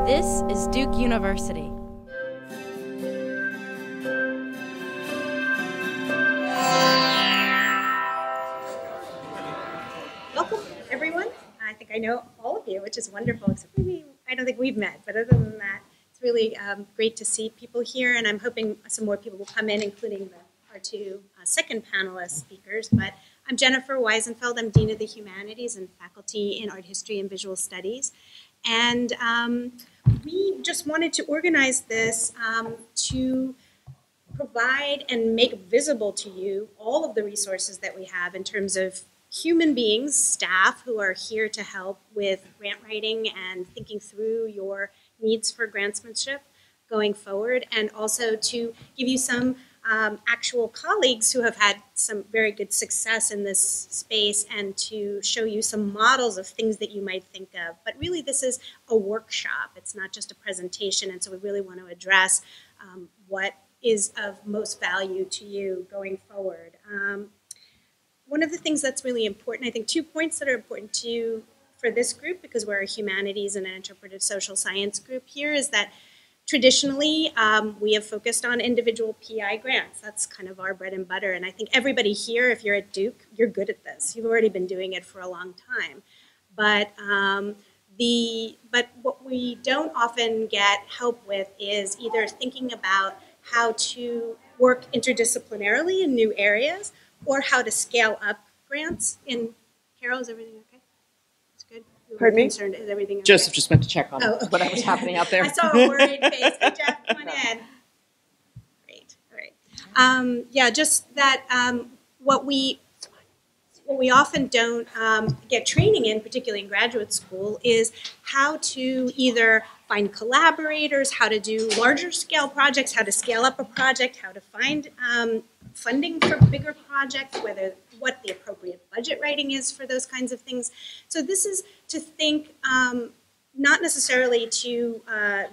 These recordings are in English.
This is Duke University. Welcome, everyone. I think I know all of you, which is wonderful, except maybe I don't think we've met, but other than that, it's really great to see people here, and I'm hoping some more people will come in, including our two second panelist speakers. But I'm Jennifer Weisenfeld. I'm Dean of the Humanities and faculty in Art History and Visual Studies. And we just wanted to organize this to provide and make visible to you all of the resources that we have in terms of human beings, staff who are here to help with grant writing and thinking through your needs for grantsmanship going forward, and also to give you some actual colleagues who have had some very good success in this space and to show you some models of things that you might think of. But really this is a workshop. It's not just a presentation, and so we really want to address what is of most value to you going forward. One of the things that's really important, I think 2 points that are important to you for this group, because we're a humanities and an interpretive social science group here, is that traditionally we have focused on individual PI grants. That's kind of our bread and butter. And I think everybody here, if you're at Duke, you're good at this. You've already been doing it for a long time. But what we don't often get help with is either thinking about how to work interdisciplinarily in new areas, or how to scale up grants. Carol, is everything okay? It's good? Pardon me? Concerned. Is everything okay? Joseph just went to check on okay. what was happening out there. I saw a worried face. Hey, Jeff, come on in. Great. All right. Yeah, just that what we often don't get training in, particularly in graduate school, is how to either find collaborators, how to do larger scale projects, how to scale up a project, how to find funding for bigger projects, what the appropriate budget writing is for those kinds of things. So this is to think, not necessarily to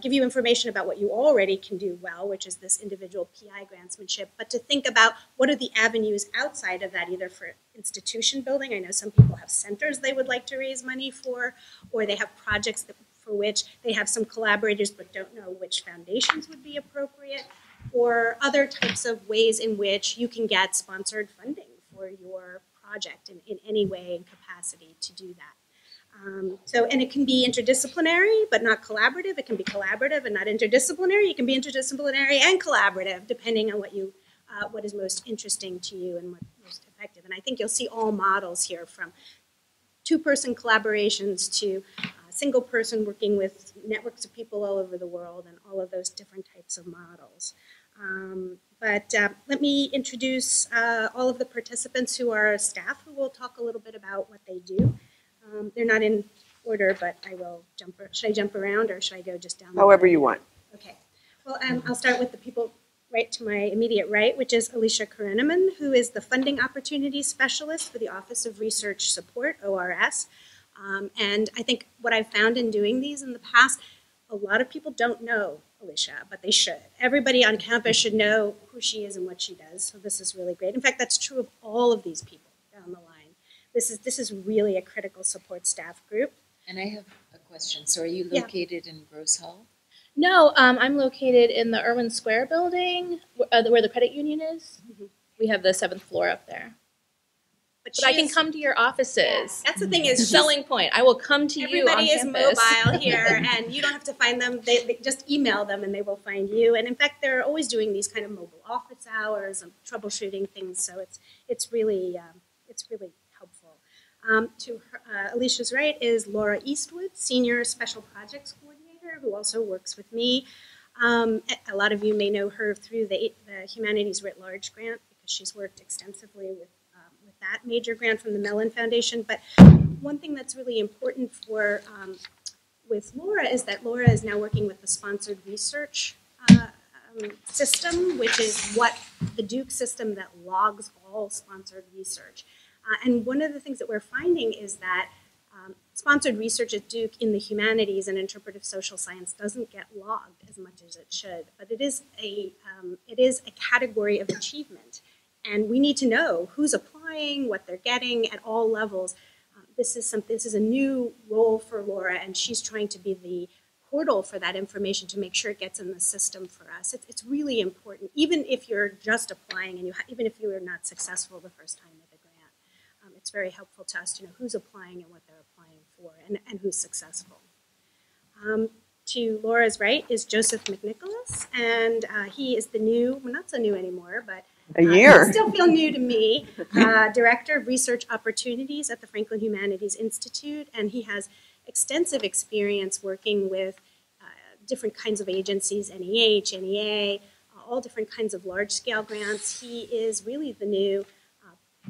give you information about what you already can do well, which is this individual PI grantsmanship, but to think about what are the avenues outside of that, either for institution building. I know some people have centers they would like to raise money for, or they have projects for which they have some collaborators but don't know which foundations would be appropriate, or other types of ways in which you can get sponsored funding for your project in any way and capacity to do that. And it can be interdisciplinary but not collaborative. It can be collaborative and not interdisciplinary. It can be interdisciplinary and collaborative, depending on what is most interesting to you and what's most effective. And I think you'll see all models here, from two-person collaborations to single person working with networks of people all over the world, and all of those different types of models. Let me introduce all of the participants who are staff, who will talk a little bit about what they do. They're not in order, but I will jump. Should I jump around, or should I go just down? However you want. Okay. Well, I'll start with the people right to my immediate right, which is Alicia Kareneman, who is the Funding Opportunities Specialist for the Office of Research Support, ORS. And I think what I've found in doing these in the past, a lot of people don't know Alicia, but they should. Everybody on campus should know who she is and what she does, so this is really great. In fact, that's true of all of these people down the line. This is really a critical support staff group. And I have a question. So are you located in Gross Hall? No, I'm located in the Irwin Square building, where the credit union is. Mm-hmm. We have the 7th floor up there. But I can come to your offices. Yeah, that's the thing, is selling point. I will come to you on campus. Everybody is mobile here, and you don't have to find them. They just email them, and they will find you. And in fact, they're always doing these kind of mobile office hours and troubleshooting things. So it's really helpful. To Alicia's right is Laura Eastwood, Senior Special Projects Coordinator, who also works with me. A lot of you may know her through the Humanities Writ Large grant, because she's worked extensively with that major grant from the Mellon Foundation. But one thing that's really important with Laura is that Laura is now working with the sponsored research system, which is what the Duke system that logs all sponsored research. And one of the things that we're finding is that sponsored research at Duke in the humanities and interpretive social science doesn't get logged as much as it should, but it is a category of achievement. And we need to know who's applying, what they're getting at all levels. This is a new role for Laura, and she's trying to be the portal for that information to make sure it gets in the system for us. It's really important, even if you're just applying and even if you are not successful the first time with a grant. It's very helpful to us to know who's applying and what they're applying for and who's successful. To Laura's right is Joseph McNicholas, and he is the new, well, not so new anymore, but he still feel new to me, Director of Research Opportunities at the Franklin Humanities Institute, and he has extensive experience working with different kinds of agencies, NEH, NEA, all different kinds of large-scale grants. He is really the new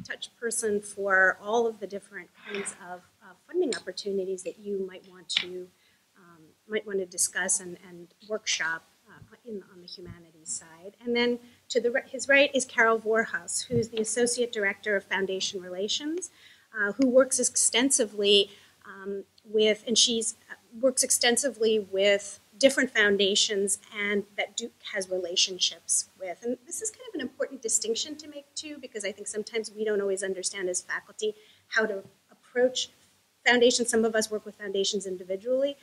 touch person for all of the different kinds of funding opportunities that you might want to discuss and workshop on the humanities side. And then to his right is Carol Vorhaus, who's the Associate Director of Foundation Relations, who works extensively works extensively with different foundations and that Duke has relationships with. And this is kind of an important distinction to make too, because I think sometimes we don't always understand as faculty how to approach foundations. Some of us work with foundations individually,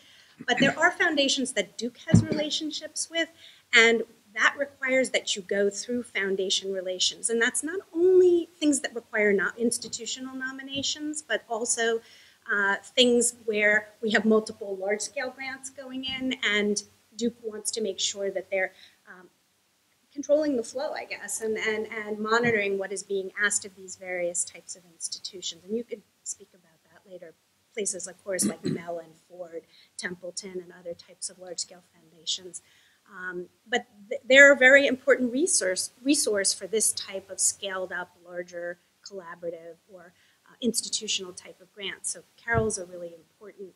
but there are foundations that Duke has relationships with, and that requires that you go through foundation relations. And that's not only things that require not institutional nominations, but also things where we have multiple large-scale grants going in, and Duke wants to make sure that they're controlling the flow, I guess, and monitoring what is being asked of these various types of institutions. And you could speak about that later. Places, of course, like Mellon, Ford, Templeton, and other types of large-scale foundations. But they're a very important resource for this type of scaled-up, larger, collaborative, or institutional type of grants. So Carol's a really important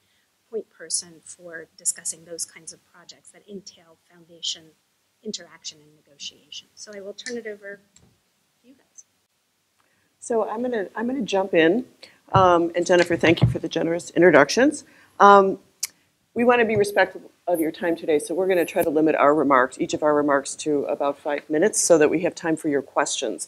point person for discussing those kinds of projects that entail foundation interaction and negotiation. So I will turn it over to you guys. So I'm gonna jump in, and Jennifer, thank you for the generous introductions. We want to be respectful of your time today, so we're going to try to limit each of our remarks to about 5 minutes so that we have time for your questions,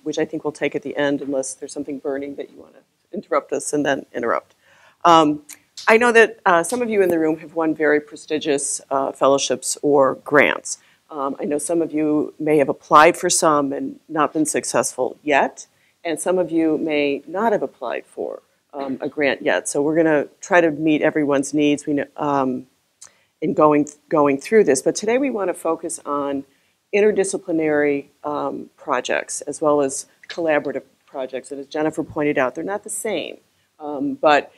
which I think we'll take at the end unless there's something burning that you want to interrupt us and then interrupt. I know that some of you in the room have won very prestigious fellowships or grants. I know some of you may have applied for some and not been successful yet, and some of you may not have applied for a grant yet. So we're going to try to meet everyone's needs in going through this. But today we want to focus on interdisciplinary projects as well as collaborative projects. And as Jennifer pointed out, they're not the same. But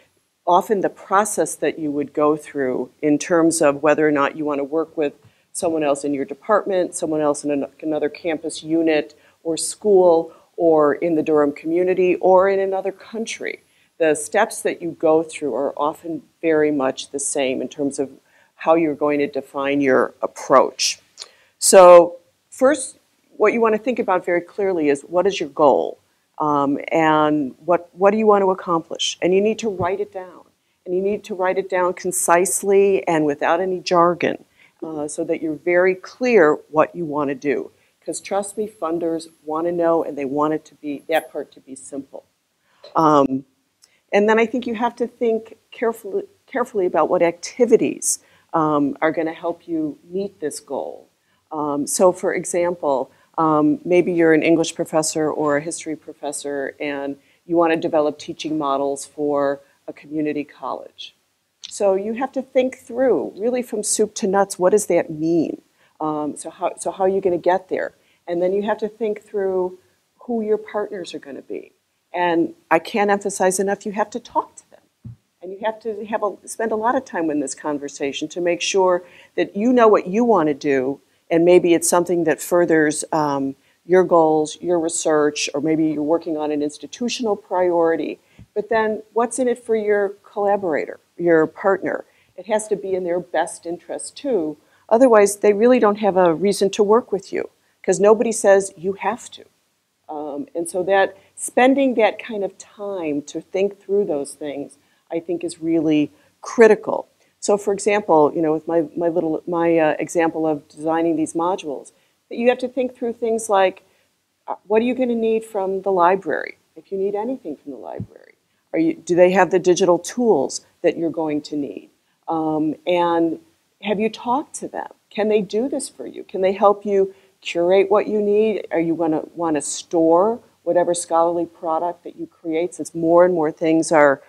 often the process that you would go through in terms of whether or not you want to work with someone else in your department, someone else in another campus unit or school, or in the Durham community, or in another country. The steps that you go through are often very much the same in terms of how you're going to define your approach. So first, what you want to think about very clearly is what is your goal? And what do you want to accomplish? And you need to write it down. And you need to write it down concisely and without any jargon so that you're very clear what you want to do. Because trust me, funders want to know, and they want it to be, that part to be simple. And then I think you have to think carefully about what activities are going to help you meet this goal. So for example, maybe you're an English professor or a history professor and you want to develop teaching models for a community college. So you have to think through, really from soup to nuts, what does that mean? So how are you going to get there? And then you have to think through who your partners are going to be. And I can't emphasize enough, you have to talk to them. And you have to spend a lot of time in this conversation to make sure that you know what you want to do, and maybe it's something that furthers your goals, your research, or maybe you're working on an institutional priority. But then what's in it for your collaborator, your partner? It has to be in their best interest too. Otherwise, they really don't have a reason to work with you because nobody says you have to. And so that spending that kind of time to think through those things, I think, is really critical. So, for example, you know, with my example of designing these modules, that you have to think through things like, what are you going to need from the library? If you need anything from the library, do they have the digital tools that you're going to need? And have you talked to them? Can they do this for you? Can they help you curate what you need? Are you going to want to store whatever scholarly product that you create, since more and more things are,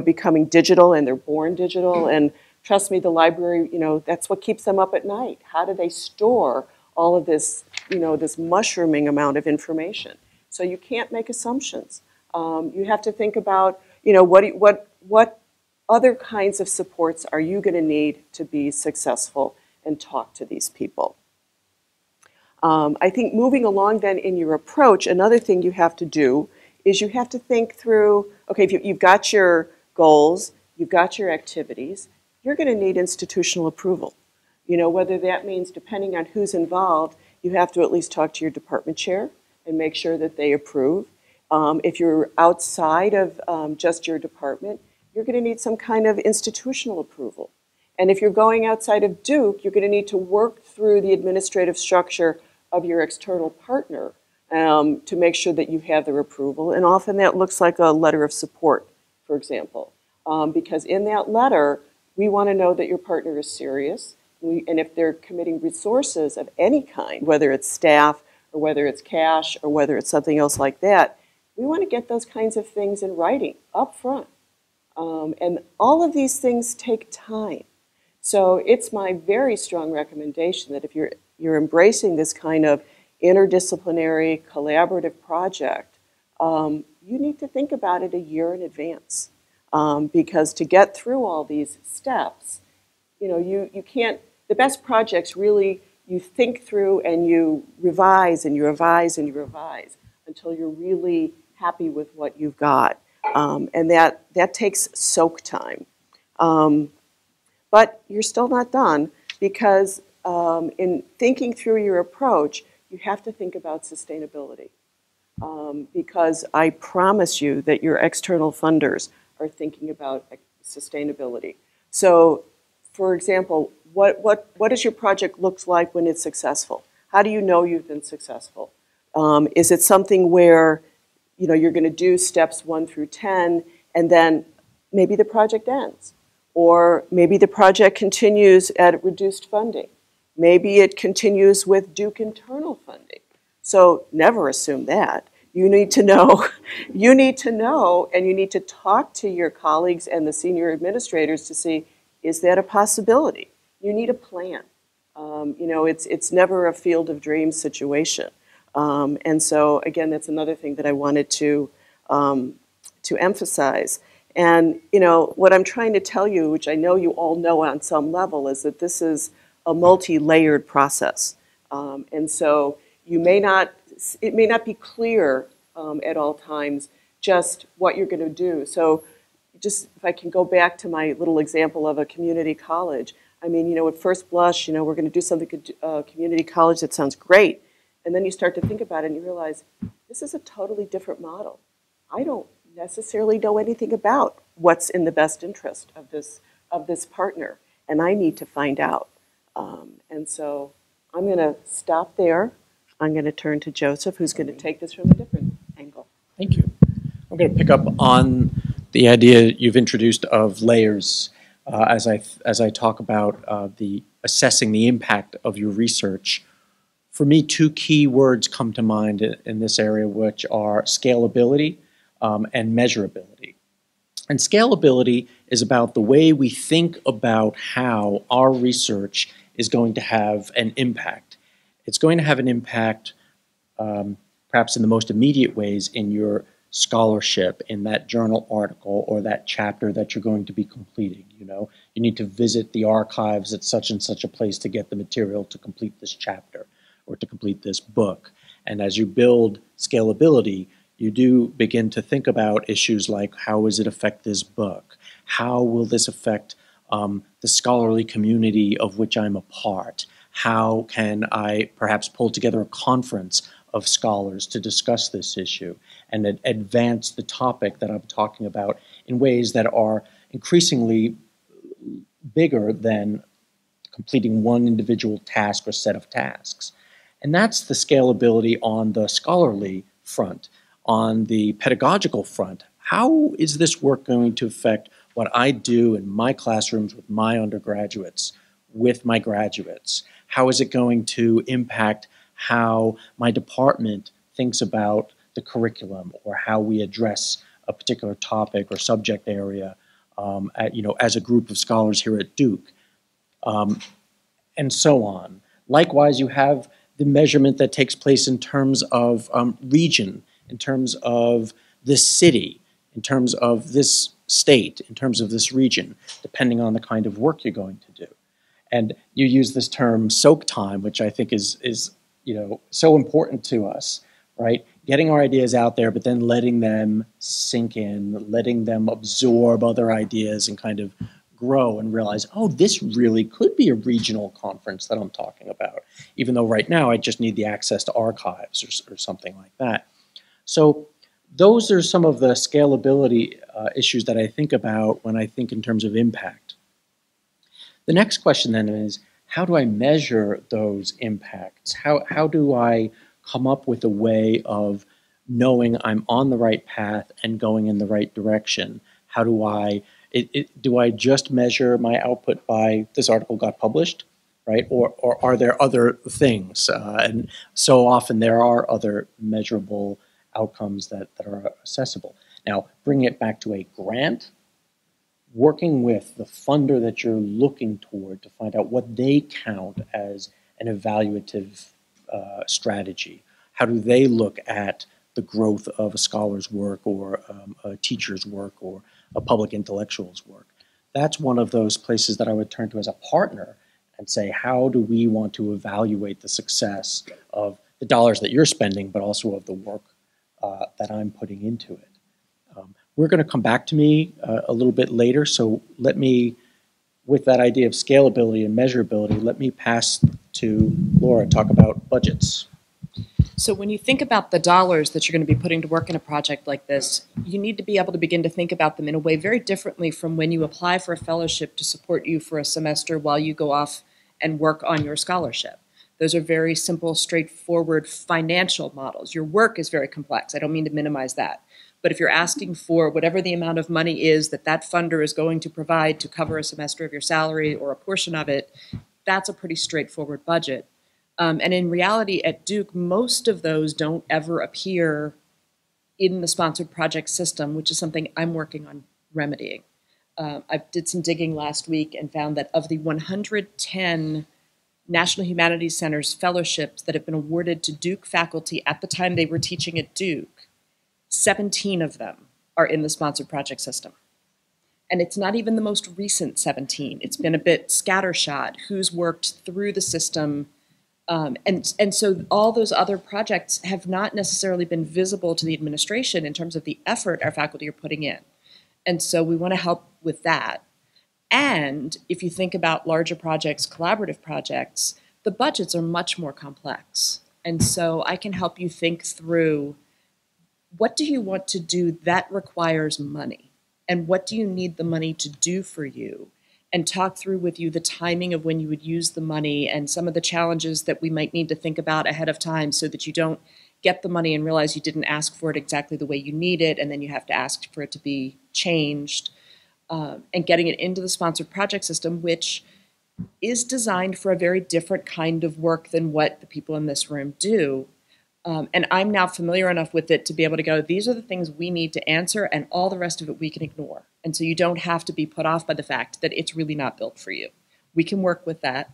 becoming digital and they're born digital? And trust me, the library, that's what keeps them up at night. How do they store all of this, this mushrooming amount of information? So you can't make assumptions. You have to think about, what other kinds of supports are you going to need to be successful and talk to these people? I think moving along then in your approach, another thing you have to do is you have to think through, okay, if you've got your goals, you've got your activities, you're going to need institutional approval. Whether that means, depending on who's involved, you have to at least talk to your department chair and make sure that they approve. If you're outside of just your department, you're going to need some kind of institutional approval. And if you're going outside of Duke, you're going to need to work through the administrative structure of your external partner to make sure that you have their approval. And often that looks like a letter of support, for example. Because in that letter, we want to know that your partner is serious. And if they're committing resources of any kind, whether it's staff or whether it's cash or whether it's something else like that, we want to get those kinds of things in writing up front. And all of these things take time. So it's my very strong recommendation that if you're embracing this kind of interdisciplinary, collaborative project, you need to think about it a year in advance. Because to get through all these steps, you can't, the best projects really, you think through and you revise and you revise and you revise until you're really happy with what you've got. And that takes soak time. But you're still not done, because in thinking through your approach, you have to think about sustainability. Because I promise you that your external funders are thinking about sustainability. So, for example, what does your project look like when it's successful? How do you know you've been successful? Is it something where you're going to do steps 1 through 10, and then maybe the project ends? Or maybe the project continues at reduced funding. Maybe it continues with Duke internal funding. So never assume that. You need to know, and you need to talk to your colleagues and the senior administrators to see, is that a possibility? You need a plan. It's never a field of dreams situation. And so, again, that's another thing that I wanted to emphasize. And, what I'm trying to tell you, which I know you all know on some level, is that this is a multi-layered process. And so it may not be clear at all times just what you're going to do. So just if I can go back to my little example of a community college, I mean, at first blush, we're going to do something at community college that sounds great. And then you start to think about it and you realize, this is a totally different model. I don't necessarily know anything about what's in the best interest of this partner, and I need to find out. And so I'm going to stop there. I'm going to turn to Joseph, who's going to take this from a different angle. Thank you. I'm going to pick up on the idea you've introduced of layers as I talk about the assessing the impact of your research. For me, 2 key words come to mind in this area, which are scalability and measurability. And scalability is about the way we think about how our research is going to have an impact. It's going to have an impact, perhaps in the most immediate ways, in your scholarship, in that journal article or that chapter that you're going to be completing. You need to visit the archives at such and such a place to get the material to complete this chapter or to complete this book. And as you build scalability, you do begin to think about issues like, how does it affect this book? How will this affect the scholarly community of which I'm a part? How can I perhaps pull together a conference of scholars to discuss this issue and advance the topic that I'm talking about in ways that are increasingly bigger than completing one individual task or set of tasks? And that's the scalability on the scholarly front. On the pedagogical front, how is this work going to affect what I do in my classrooms with my undergraduates? with my graduates? How is it going to impact how my department thinks about the curriculum or how we address a particular topic or subject area as a group of scholars here at Duke, and so on. Likewise, you have the measurement that takes place in terms of region, in terms of this city, in terms of this state, in terms of this region, depending on the kind of work you're going to do. And you use this term soak time, which I think is so important to us, right? Getting our ideas out there, but then letting them sink in, letting them absorb other ideas and kind of grow and realize, oh, this really could be a regional conference that I'm talking about, even though right now I just need the access to archives or something like that. So those are some of the scalability issues that I think about when I think in terms of impact. The next question then is, how do I measure those impacts? How do I come up with a way of knowing I'm on the right path and going in the right direction? How do I just measure my output by this article got published, right? Or are there other things? And so often there are other measurable outcomes that are accessible. Now, bringing it back to a grant, working with the funder that you're looking toward to find out what they count as an evaluative strategy. How do they look at the growth of a scholar's work or a teacher's work or a public intellectual's work? That's one of those places that I would turn to as a partner and say, how do we want to evaluate the success of the dollars that you're spending, but also of the work that I'm putting into it? We're going to come back to me a little bit later, so let me, with that idea of scalability and measurability, let me pass to Laura, talk about budgets. So when you think about the dollars that you're going to be putting to work in a project like this, you need to be able to begin to think about them in a way very differently from when you apply for a fellowship to support you for a semester while you go off and work on your scholarship. Those are very simple, straightforward financial models. Your work is very complex. I don't mean to minimize that. But if you're asking for whatever the amount of money is that funder is going to provide to cover a semester of your salary or a portion of it, that's a pretty straightforward budget. And in reality, at Duke, most of those don't ever appear in the sponsored project system, which is something I'm working on remedying. I did some digging last week and found that of the 110 National Humanities Centers fellowships that have been awarded to Duke faculty at the time they were teaching at Duke, 17 of them are in the sponsored project system. And it's not even the most recent 17. It's been a bit scattershot who's worked through the system. And so all those other projects have not necessarily been visible to the administration in terms of the effort our faculty are putting in. And so we want to help with that. And if you think about larger projects, collaborative projects, the budgets are much more complex. And so I can help you think through, what do you want to do that requires money? And what do you need the money to do for you? And talk through with you the timing of when you would use the money and some of the challenges that we might need to think about ahead of time so that you don't get the money and realize you didn't ask for it exactly the way you need it, and then you have to ask for it to be changed. And getting it into the sponsored project system, which is designed for a very different kind of work than what the people in this room do. And I'm now familiar enough with it to be able to go, these are the things we need to answer, and all the rest of it we can ignore. And so you don't have to be put off by the fact that it's really not built for you. We can work with that.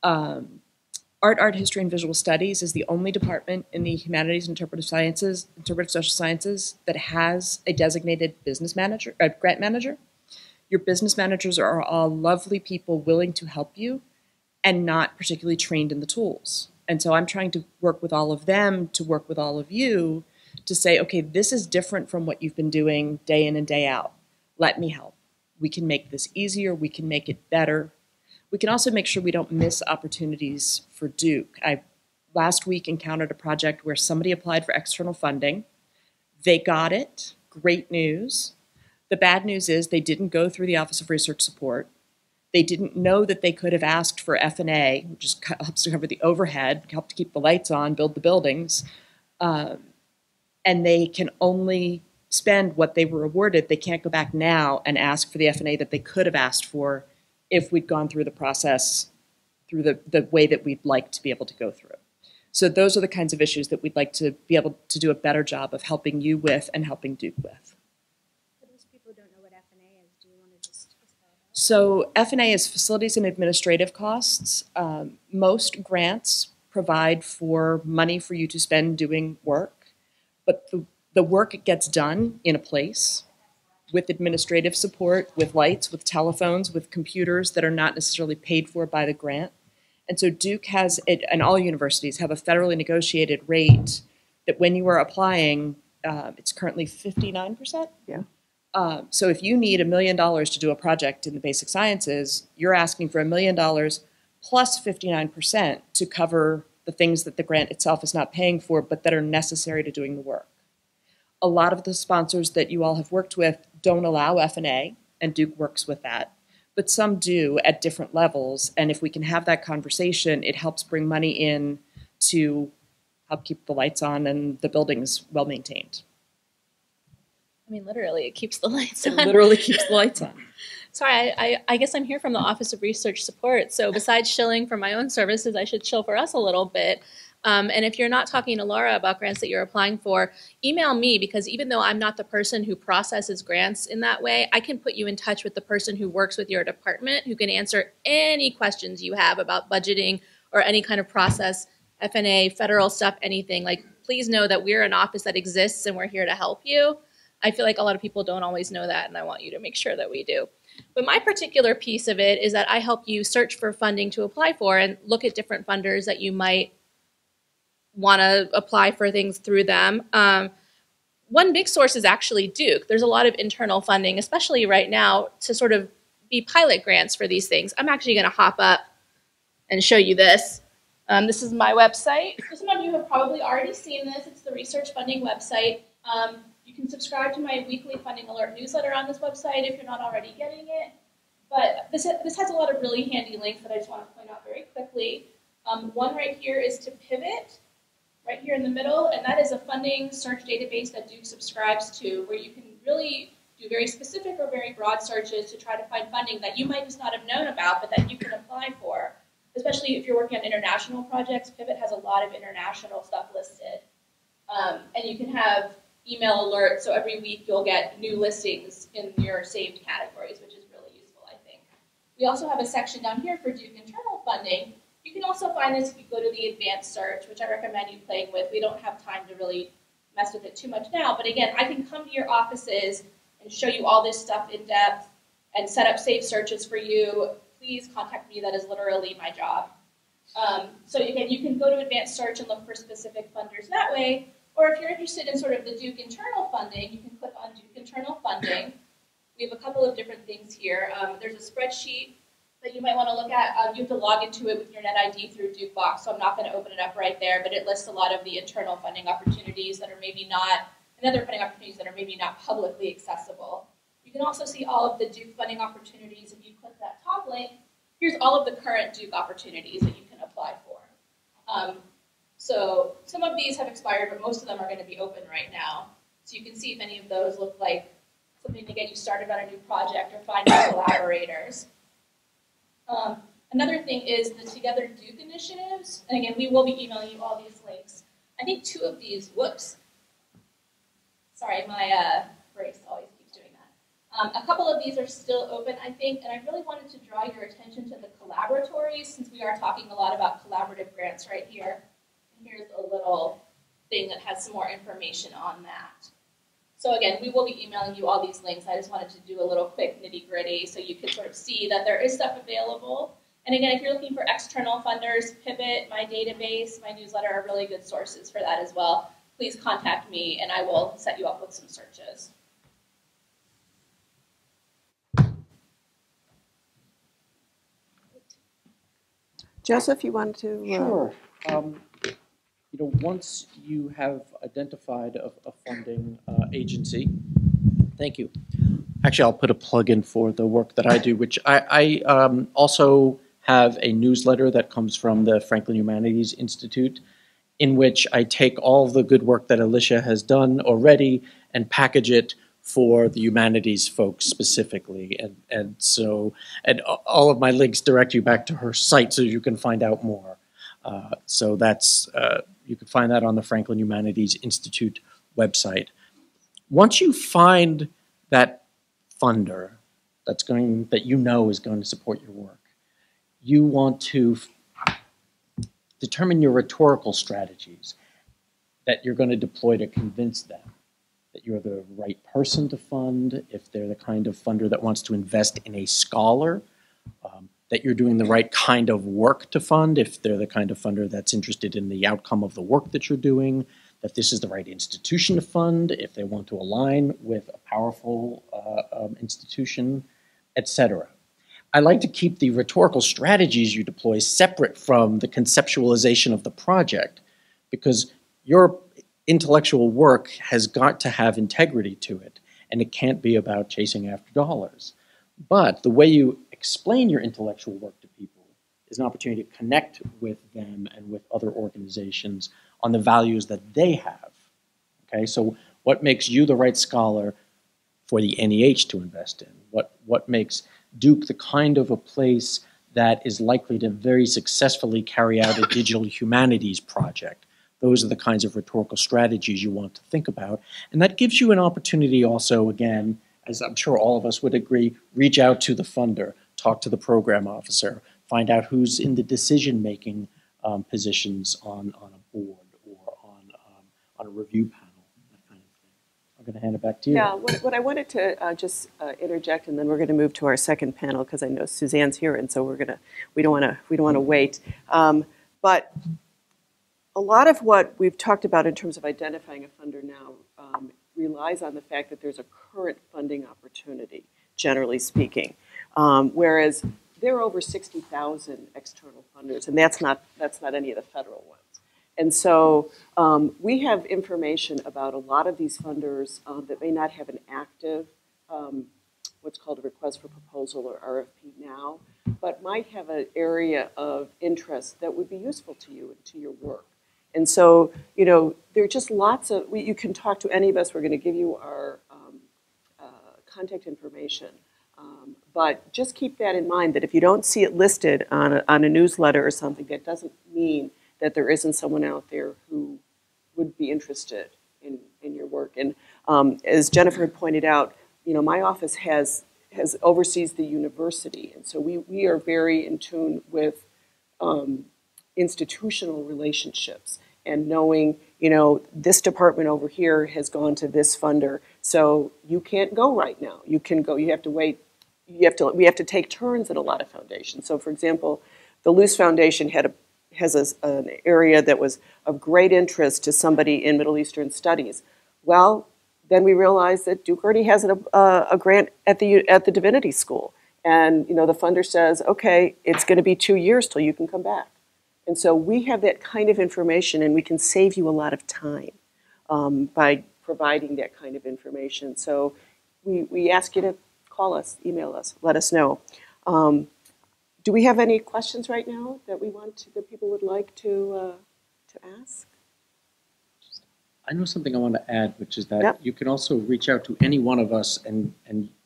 Art history, and visual studies is the only department in the humanities and interpretive social sciences that has a designated business manager, a grant manager. Your business managers are all lovely people willing to help you and not particularly trained in the tools. And so I'm trying to work with all of them to work with all of you to say, okay, this is different from what you've been doing day in and day out. Let me help. We can make this easier. We can make it better. We can also make sure we don't miss opportunities for Duke. I last week encountered a project where somebody applied for external funding. They got it. Great news. The bad news is they didn't go through the Office of Research Support. They didn't know that they could have asked for F&A, which just helps to cover the overhead, help to keep the lights on, build the buildings. And they can only spend what they were awarded. They can't go back now and ask for the F&A that they could have asked for if we'd gone through the process through the way that we'd like to be able to go through. So those are the kinds of issues that we'd like to be able to do a better job of helping you with and helping Duke with. For those people who don't know what F&A is, do you want to just spell it out? So F&A is facilities and administrative costs. Most grants provide for money for you to spend doing work, but the work gets done in a place with administrative support, with lights, with telephones, with computers that are not necessarily paid for by the grant. And so Duke has, and all universities have a federally negotiated rate that when you are applying, it's currently 59%. Yeah. So if you need $1 million to do a project in the basic sciences, you're asking for $1 million plus 59% to cover the things that the grant itself is not paying for, but that are necessary to doing the work. A lot of the sponsors that you all have worked with don't allow F&A, and Duke works with that. But some do at different levels, and if we can have that conversation, it helps bring money in to help keep the lights on and the buildings well maintained. I mean, literally, it keeps the lights It on. literally keeps the lights on. Sorry, I guess I'm here from the Office of Research Support. So besides shilling for my own services, I should shill for us a little bit. And if you're not talking to Laura about grants that you're applying for, email me, because even though I'm not the person who processes grants in that way, I can put you in touch with the person who works with your department who can answer any questions you have about budgeting or any kind of process, F&A, federal stuff, anything. Like, please know that we're an office that exists and we're here to help you. I feel like a lot of people don't always know that, and I want you to make sure that we do. But my particular piece of it is that I help you search for funding to apply for and look at different funders that you might want to apply for things through them. One big source is actually Duke. There's a lot of internal funding, especially right now, to sort of be pilot grants for these things. I'm actually going to hop up and show you this. This is my website. So some of you have probably already seen this. It's the research funding website. You can subscribe to my weekly funding alert newsletter on this website if you're not already getting it. But this has a lot of really handy links that I just want to point out very quickly. One right here is to Pivot, right here in the middle, and that is a funding search database that Duke subscribes to, where you can really do very specific or very broad searches to try to find funding that you might just not have known about, but that you can apply for. Especially if you're working on international projects, Pivot has a lot of international stuff listed. And you can have email alerts, so every week you'll get new listings in your saved categories, which is really useful, I think. We also have a section down here for Duke internal funding. You can also find this if you go to the advanced search, which I recommend you playing with. We don't have time to really mess with it too much now, but again, I can come to your offices and show you all this stuff in depth and set up saved searches for you. Please contact me. That is literally my job. So again, you can go to advanced search and look for specific funders that way, or if you're interested in sort of the Duke internal funding, you can click on Duke internal funding. We have a couple of different things here. There's a spreadsheet that you might want to look at. You have to log into it with your NetID through DukeBox, so I'm not going to open it up right there, but it lists a lot of the internal funding opportunities that are maybe not, and other funding opportunities that are maybe not publicly accessible. You can also see all of the Duke funding opportunities. If you click that top link, here's all of the current Duke opportunities that you can apply for. So some of these have expired, but most of them are going to be open right now. So you can see if any of those look like something to get you started on a new project or find new collaborators. Another thing is the Together Duke initiatives. And again, we will be emailing you all these links. I think two of these, whoops. Sorry, my brace always keeps doing that. A couple of these are still open, I think, and I really wanted to draw your attention to the collaboratories, since we are talking a lot about collaborative grants right here. And here's a little thing that has some more information on that. So again, we will be emailing you all these links. I just wanted to do a little quick nitty-gritty so you could sort of see that there is stuff available. And again, if you're looking for external funders, Pivot, my database, my newsletter are really good sources for that as well. Please contact me and I will set you up with some searches. Joseph, you wanted to? Sure. Once you have identified a funding agency, thank you. Actually, I'll put a plug in for the work that I do, which I also have a newsletter that comes from the Franklin Humanities Institute, in which I take all the good work that Alicia has done already and package it for the humanities folks specifically. And all of my links direct you back to her site so you can find out more. So that's, you can find that on the Franklin Humanities Institute website. Once you find that funder that you know is going to support your work, you want to determine your rhetorical strategies that you're going to deploy to convince them that you're the right person to fund, if they're the kind of funder that wants to invest in a scholar, that you're doing the right kind of work to fund, if they're the kind of funder that's interested in the outcome of the work that you're doing, that this is the right institution to fund, if they want to align with a powerful institution, etc. I like to keep the rhetorical strategies you deploy separate from the conceptualization of the project, because your intellectual work has got to have integrity to it, and it can't be about chasing after dollars. But the way you explain your intellectual work to people is an opportunity to connect with them and with other organizations on the values that they have. Okay, so what makes you the right scholar for the NEH to invest in? What makes Duke the kind of a place that is likely to very successfully carry out a digital humanities project? Those are the kinds of rhetorical strategies you want to think about. And that gives you an opportunity also, again, as I'm sure all of us would agree, reach out to the funder, talk to the program officer, find out who's in the decision-making positions on a board or on a review panel, that kind of thing. I'm going to hand it back to you. Yeah, what I wanted to just interject, and then we're going to move to our second panel because I know Suzanne's here, and so we don't want to wait. But a lot of what we've talked about in terms of identifying a funder now relies on the fact that there's a current funding opportunity, generally speaking, whereas there are over 60,000 external funders, and that's not any of the federal ones. And so we have information about a lot of these funders that may not have an active, what's called a request for proposal or RFP now, but might have an area of interest that would be useful to you and to your work. And so, you know, there are just lots of, you can talk to any of us. We're going to give you our contact information. But just keep that in mind, that if you don't see it listed on a newsletter or something, that doesn't mean that there isn't someone out there who would be interested in your work. And as Jennifer had pointed out, you know, my office oversees the university. And so we are very in tune with institutional relationships and knowing, you know, this department over here has gone to this funder, so you can't go right now. You can go, you have to wait, we have to take turns at a lot of foundations. So for example, the Luce Foundation has an area that was of great interest to somebody in Middle Eastern studies. Well, then we realized that Duke already has a grant at the Divinity School. And, you know, the funder says, okay, it's going to be 2 years till you can come back. And so we have that kind of information, and we can save you a lot of time by providing that kind of information. So we ask you to call us, email us, let us know. Do we have any questions right now that people would like to ask? I know something I want to add, which is that you can also reach out to any one of us, and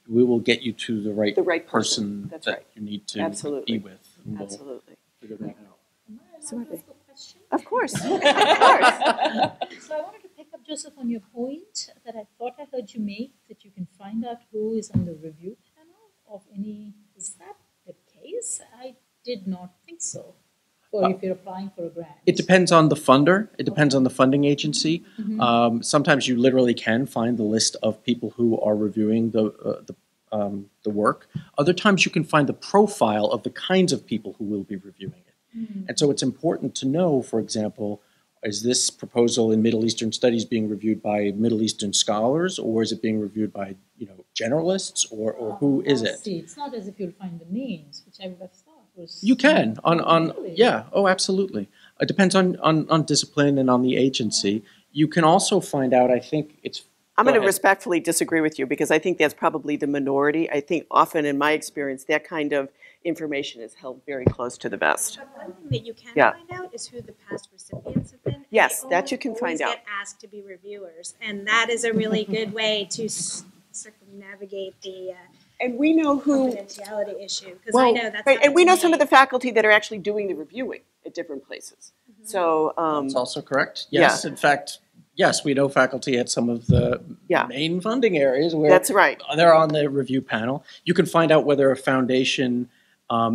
we will get you to the right person that you need to be with. And Absolutely. We'll figure that out. Of course. Of course. So I wanted to pick up, Joseph, on your point that I thought I heard you make, that you can find out who is on the review panel of any. Is that the case? I did not think so. Or if you're applying for a grant. It depends on the funder. It depends on the funding agency. Mm-hmm. Sometimes you literally can find the list of people who are reviewing the work. Other times you can find the profile of the kinds of people who will be reviewing it. And so it's important to know, for example, is this proposal in Middle Eastern studies being reviewed by Middle Eastern scholars, or is it being reviewed by, you know, generalists, or who is it? See, it's not as if you'll find the names, which I would have thought was. You can Really? Yeah, oh, absolutely. It depends on discipline and on the agency. You can also find out, I think it's. I'm going to respectfully disagree with you, because I think that's probably the minority. I think often, in my experience, that kind of information is held very close to the vest. But one thing that you can find out is who the past recipients have been. Yes, that you can find out. Get asked to be reviewers, and that is a really good way to navigate the And we know who, confidentiality issue, because I know that's right, and we know some of the the faculty that are actually doing the reviewing at different places. So, That's also correct. yeah. Yes, in fact, yes, we know faculty at some of the Yeah. main funding areas where that's right. they're on the review panel. You can find out whether a foundation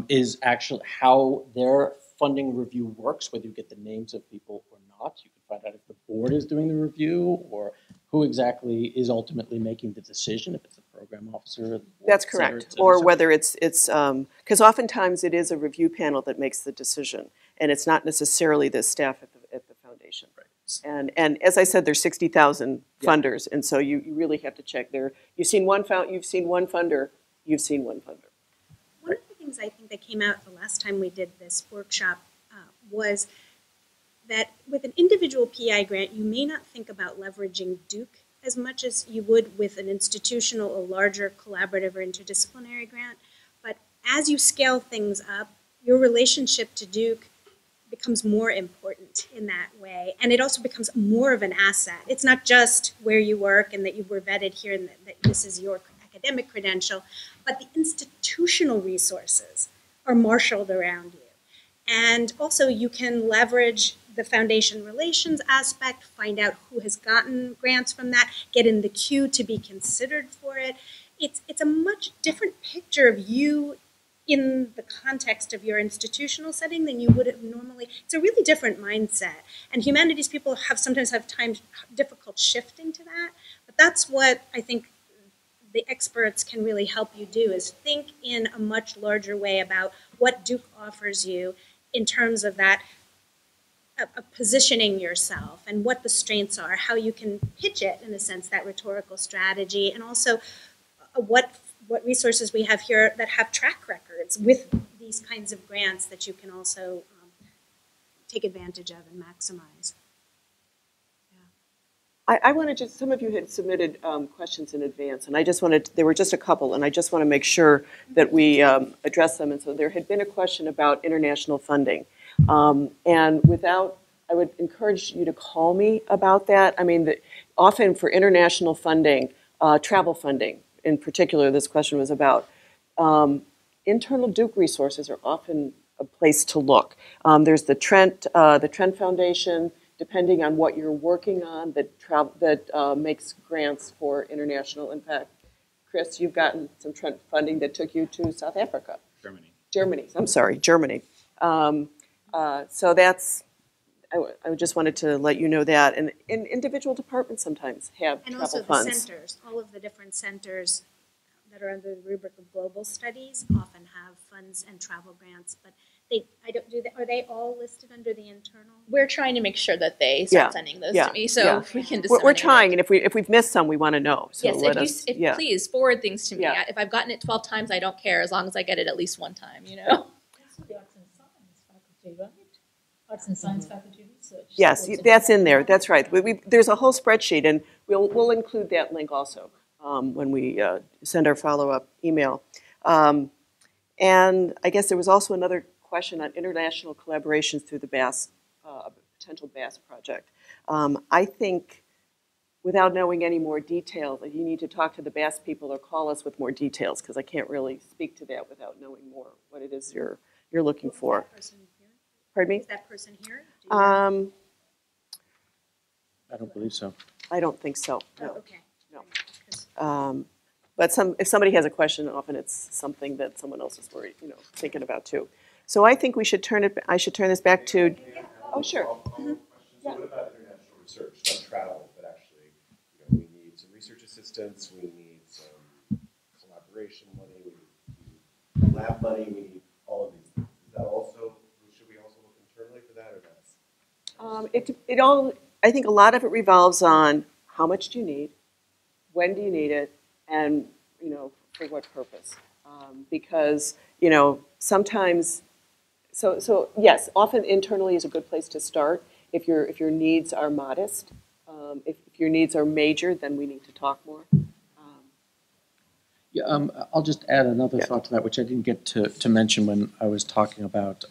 is actually how their funding review works, whether you get the names of people or not. You can find out if the board is doing the review or who exactly is ultimately making the decision, if it's the program officer. That's et cetera, correct. et cetera. Or So- whether it's because oftentimes it is a review panel that makes the decision, and it's not necessarily the staff at the foundation. Right. And as I said, there's 60,000 Yeah. funders, and so you really have to check there. You've seen one funder, you've seen one funder. One of the things I think that came out the last time we did this workshop was that with an individual PI grant, you may not think about leveraging Duke as much as you would with an institutional, a larger collaborative or interdisciplinary grant. But as you scale things up, your relationship to Duke becomes more important in that way. And it also becomes more of an asset. It's not just where you work and that you were vetted here and that this is your academic credential, but the institutional resources are marshaled around you. And also you can leverage the foundation relations aspect, find out who has gotten grants from that, get in the queue to be considered for it. It's a much different picture of you in the context of your institutional setting than you would have normally. It's a really different mindset. And humanities people sometimes have times difficult shifting to that. But that's what I think the experts can really help you do, is think in a much larger way about what Duke offers you in terms of that positioning yourself and what the strengths are, how you can pitch it, in a sense, that rhetorical strategy, and also what resources we have here that have track records with these kinds of grants that you can also take advantage of and maximize. I want to just, some of you had submitted questions in advance, and I just wanted, there were just a couple, and I just want to make sure that we address them. And so there had been a question about international funding. And without, I would encourage you to call me about that. I mean, often for international funding, travel funding in particular, this question was about, internal Duke resources are often a place to look. There's the Trent Foundation, depending on what you're working on, that makes grants for international impact. Chris, you've gotten some Trent funding that took you to South Africa. Germany. I'm sorry, Germany. So that's, I just wanted to let you know that. And individual departments sometimes have And travel also funds. the centers, all of the different centers that are under the rubric of global studies often have funds and travel grants, but are they all listed under the internal? We're trying to make sure that they start Yeah, sending those yeah, to me so yeah. we can We're disseminate trying, it. and if we've missed some, we want to know. So Yes, let us, yeah. please forward things to me. Yeah. If I've gotten it 12 times, I don't care, as long as I get it at least one time, you know? Also the arts and science faculty, right? Arts and science faculty research. Yes, supports that's in there. it. That's right. There's a whole spreadsheet, and we'll include that link also when we send our follow-up email. And I guess there was also another question on international collaborations through the BASS, potential BASS project. I think, without knowing any more detail, that you need to talk to the BASS people or call us with more details, because I can't really speak to that without knowing more what it is you're looking for. Is that person here? Pardon me? Is that person here? Do you know? I don't believe so. I don't think so. Oh, No. okay. No. 'Cause- But if somebody has a question, often it's something that someone else is worried, thinking about too. So I think I should turn this back to. Oh, sure. So what about international research, not travel, but actually, we need some research assistance, we need some collaboration money, we need lab money, we need all of these things. Is that also, should we also look internally for that, or that's? It all. I think a lot of it revolves on how much do you need, when do you need it, and for what purpose. Because sometimes. So yes, often internally is a good place to start. If your needs are modest, if your needs are major, then we need to talk more. Yeah, I'll just add another Yeah. thought to that, which I didn't get to mention when I was talking about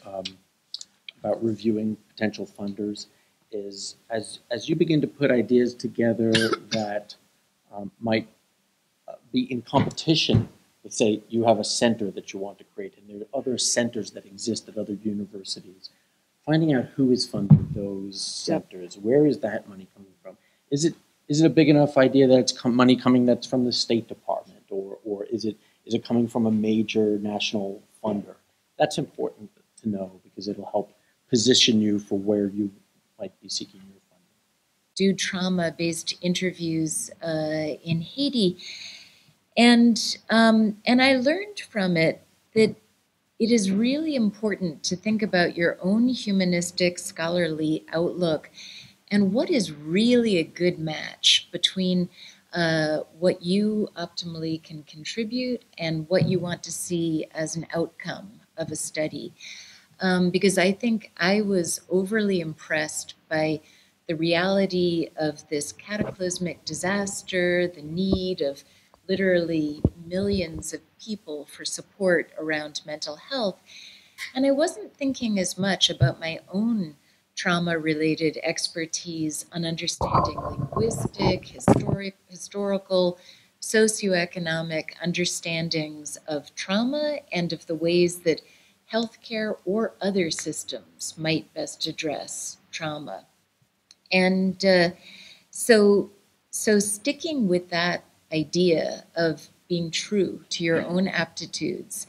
reviewing potential funders, is as you begin to put ideas together that might be in competition with, say, you have a center that you want to create, and there are other centers that exist at other universities. Finding out who is funding those centers, where is that money coming from? Is it a big enough idea that it's money coming that's from the State Department, or is it coming from a major national funder? That's important to know because it'll help position you for where you might be seeking your funding. Do trauma-based interviews in Haiti, and I learned from it that it is really important to think about your own humanistic scholarly outlook and what is really a good match between what you optimally can contribute and what you want to see as an outcome of a study. Because I think I was overly impressed by the reality of this cataclysmic disaster, the need of literally millions of people for support around mental health. And I wasn't thinking as much about my own trauma-related expertise on understanding linguistic, historical, socioeconomic understandings of trauma and of the ways that healthcare or other systems might best address trauma. And so sticking with that idea of being true to your own aptitudes,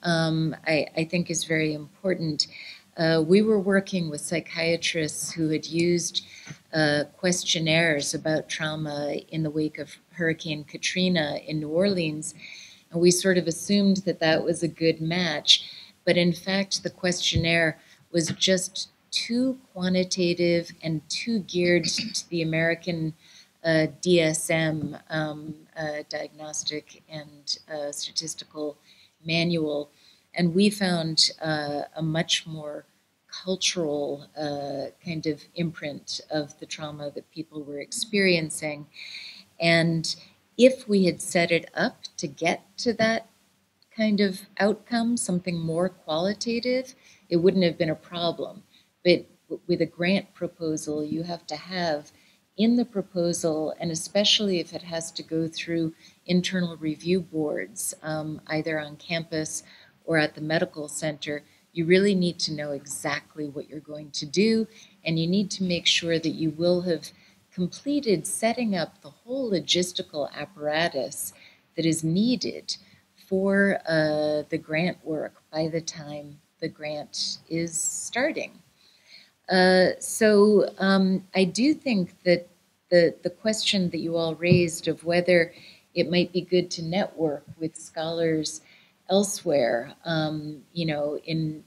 I think is very important. We were working with psychiatrists who had used questionnaires about trauma in the wake of Hurricane Katrina in New Orleans, and we sort of assumed that that was a good match. But in fact, the questionnaire was just too quantitative and too geared to the American DSM, Diagnostic and Statistical Manual. And we found a much more cultural kind of imprint of the trauma that people were experiencing. And if we had set it up to get to that kind of outcome, something more qualitative, it wouldn't have been a problem. But with a grant proposal, you have to have in the proposal, and especially if it has to go through internal review boards, either on campus or at the medical center, you really need to know exactly what you're going to do, and you need to make sure that you will have completed setting up the whole logistical apparatus that is needed for the grant work by the time the grant is starting. So I do think that the question that you all raised of whether it might be good to network with scholars elsewhere, you know, in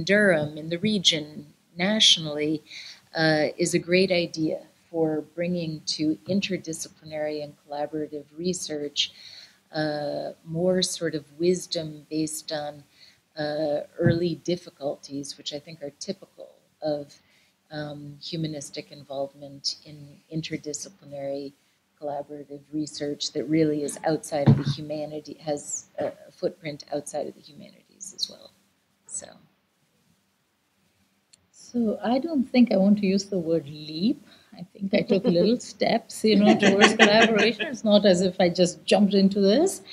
Durham, in the region, nationally, is a great idea for bringing to interdisciplinary and collaborative research more sort of wisdom based on early difficulties, which I think are typical of humanistic involvement in interdisciplinary collaborative research that really is outside of the humanity, has a footprint outside of the humanities as well. So I don't think I want to use the word leap. I think I took little steps, you know, towards collaboration. It's not as if I just jumped into this.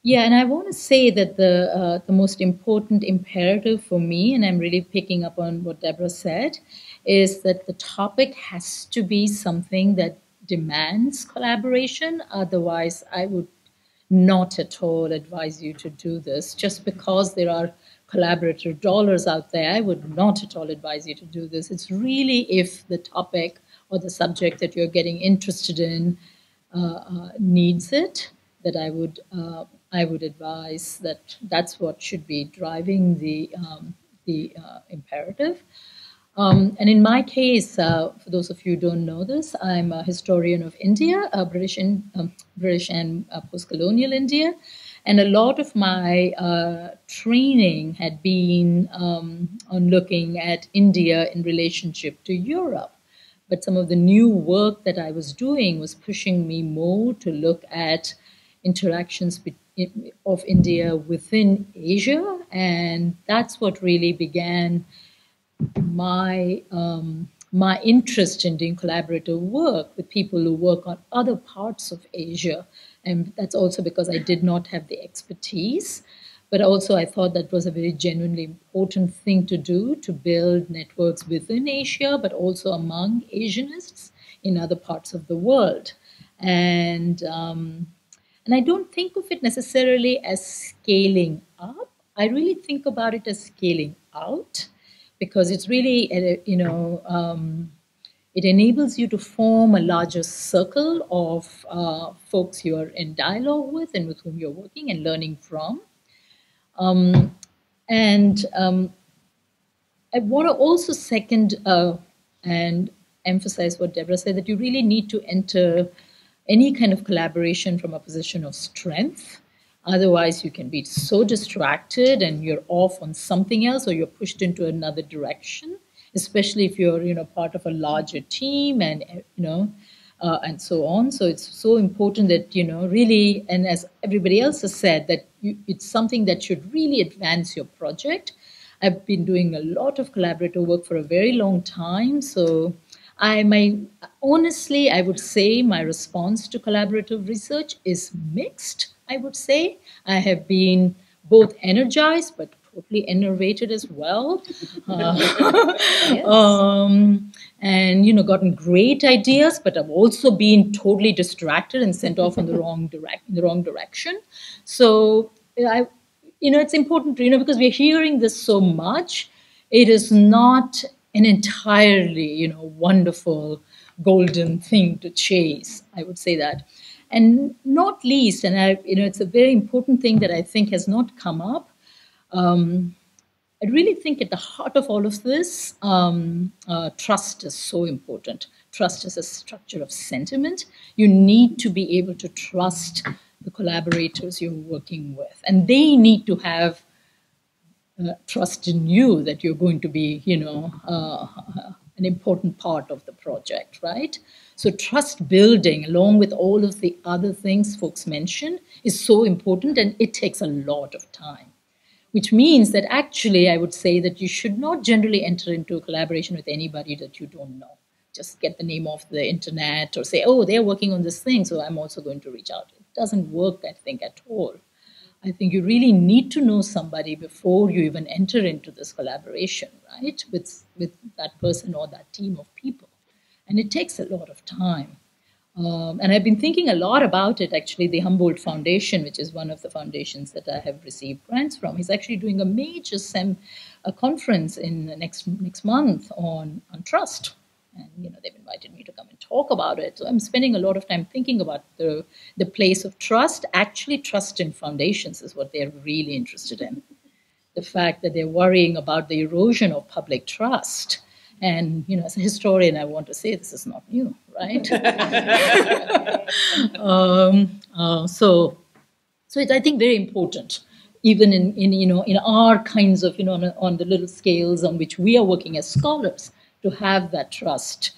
Yeah, and I want to say that the most important imperative for me, and I'm really picking up on what Deborah said, is that the topic has to be something that demands collaboration. Otherwise, I would not at all advise you to do this. Just because there are collaborative dollars out there, I would not at all advise you to do this. It's really if the topic or the subject that you're getting interested in needs it, that I would advise that that's what should be driving the imperative. And in my case, for those of you who don't know this, I'm a historian of India, British and post-colonial India. And a lot of my training had been on looking at India in relationship to Europe. But some of the new work that I was doing was pushing me more to look at interactions of India within Asia. And that's what really began my my interest in doing collaborative work with people who work on other parts of Asia. And that's also because I did not have the expertise. But also, I thought that was a very genuinely important thing to do, to build networks within Asia, but also among Asianists in other parts of the world. And I don't think of it necessarily as scaling up. I really think about it as scaling out, because it's really, it enables you to form a larger circle of folks you're in dialogue with and with whom you're working and learning from. And I want to also second and emphasize what Deborah said, that you really need to enter any kind of collaboration from a position of strength. Otherwise, you can be so distracted and you're off on something else, or you're pushed into another direction, especially if you're, part of a larger team and, and so on. So it's so important that, really, and as everybody else has said, that it's something that should really advance your project. I've been doing a lot of collaborative work for a very long time. So honestly, I would say my response to collaborative research is mixed, I would say. I have been both energized, but totally enervated as well. And, gotten great ideas, but I've also been totally distracted and sent off in the wrong direction. So it's important, because we're hearing this so much. It is not an entirely, wonderful golden thing to chase. I would say that. And not least, and it's a very important thing that I think has not come up. I really think at the heart of all of this, trust is so important. Trust is a structure of sentiment. You need to be able to trust the collaborators you're working with, and they need to have trust in you that you're going to be, an important part of the project, right? So trust building, along with all of the other things folks mentioned, is so important, and it takes a lot of time. Which means that actually, I would say that you should not generally enter into a collaboration with anybody that you don't know. Just get the name off the internet or say, oh, they're working on this thing, so I'm also going to reach out. It doesn't work, I think, at all. I think you really need to know somebody before you even enter into this collaboration, right, with that person or that team of people. And it takes a lot of time. And I've been thinking a lot about it, actually. The Humboldt Foundation, which is one of the foundations that I have received grants from, is actually doing a major conference in the next month on trust. And, they've invited me to come and talk about it. So I'm spending a lot of time thinking about the place of trust. Actually, trust in foundations is what they're really interested in. The fact that they're worrying about the erosion of public trust. And, as a historian, I want to say this is not new, right? So it's, I think, very important, even in our kinds of, on the little scales on which we are working as scholars, to have that trust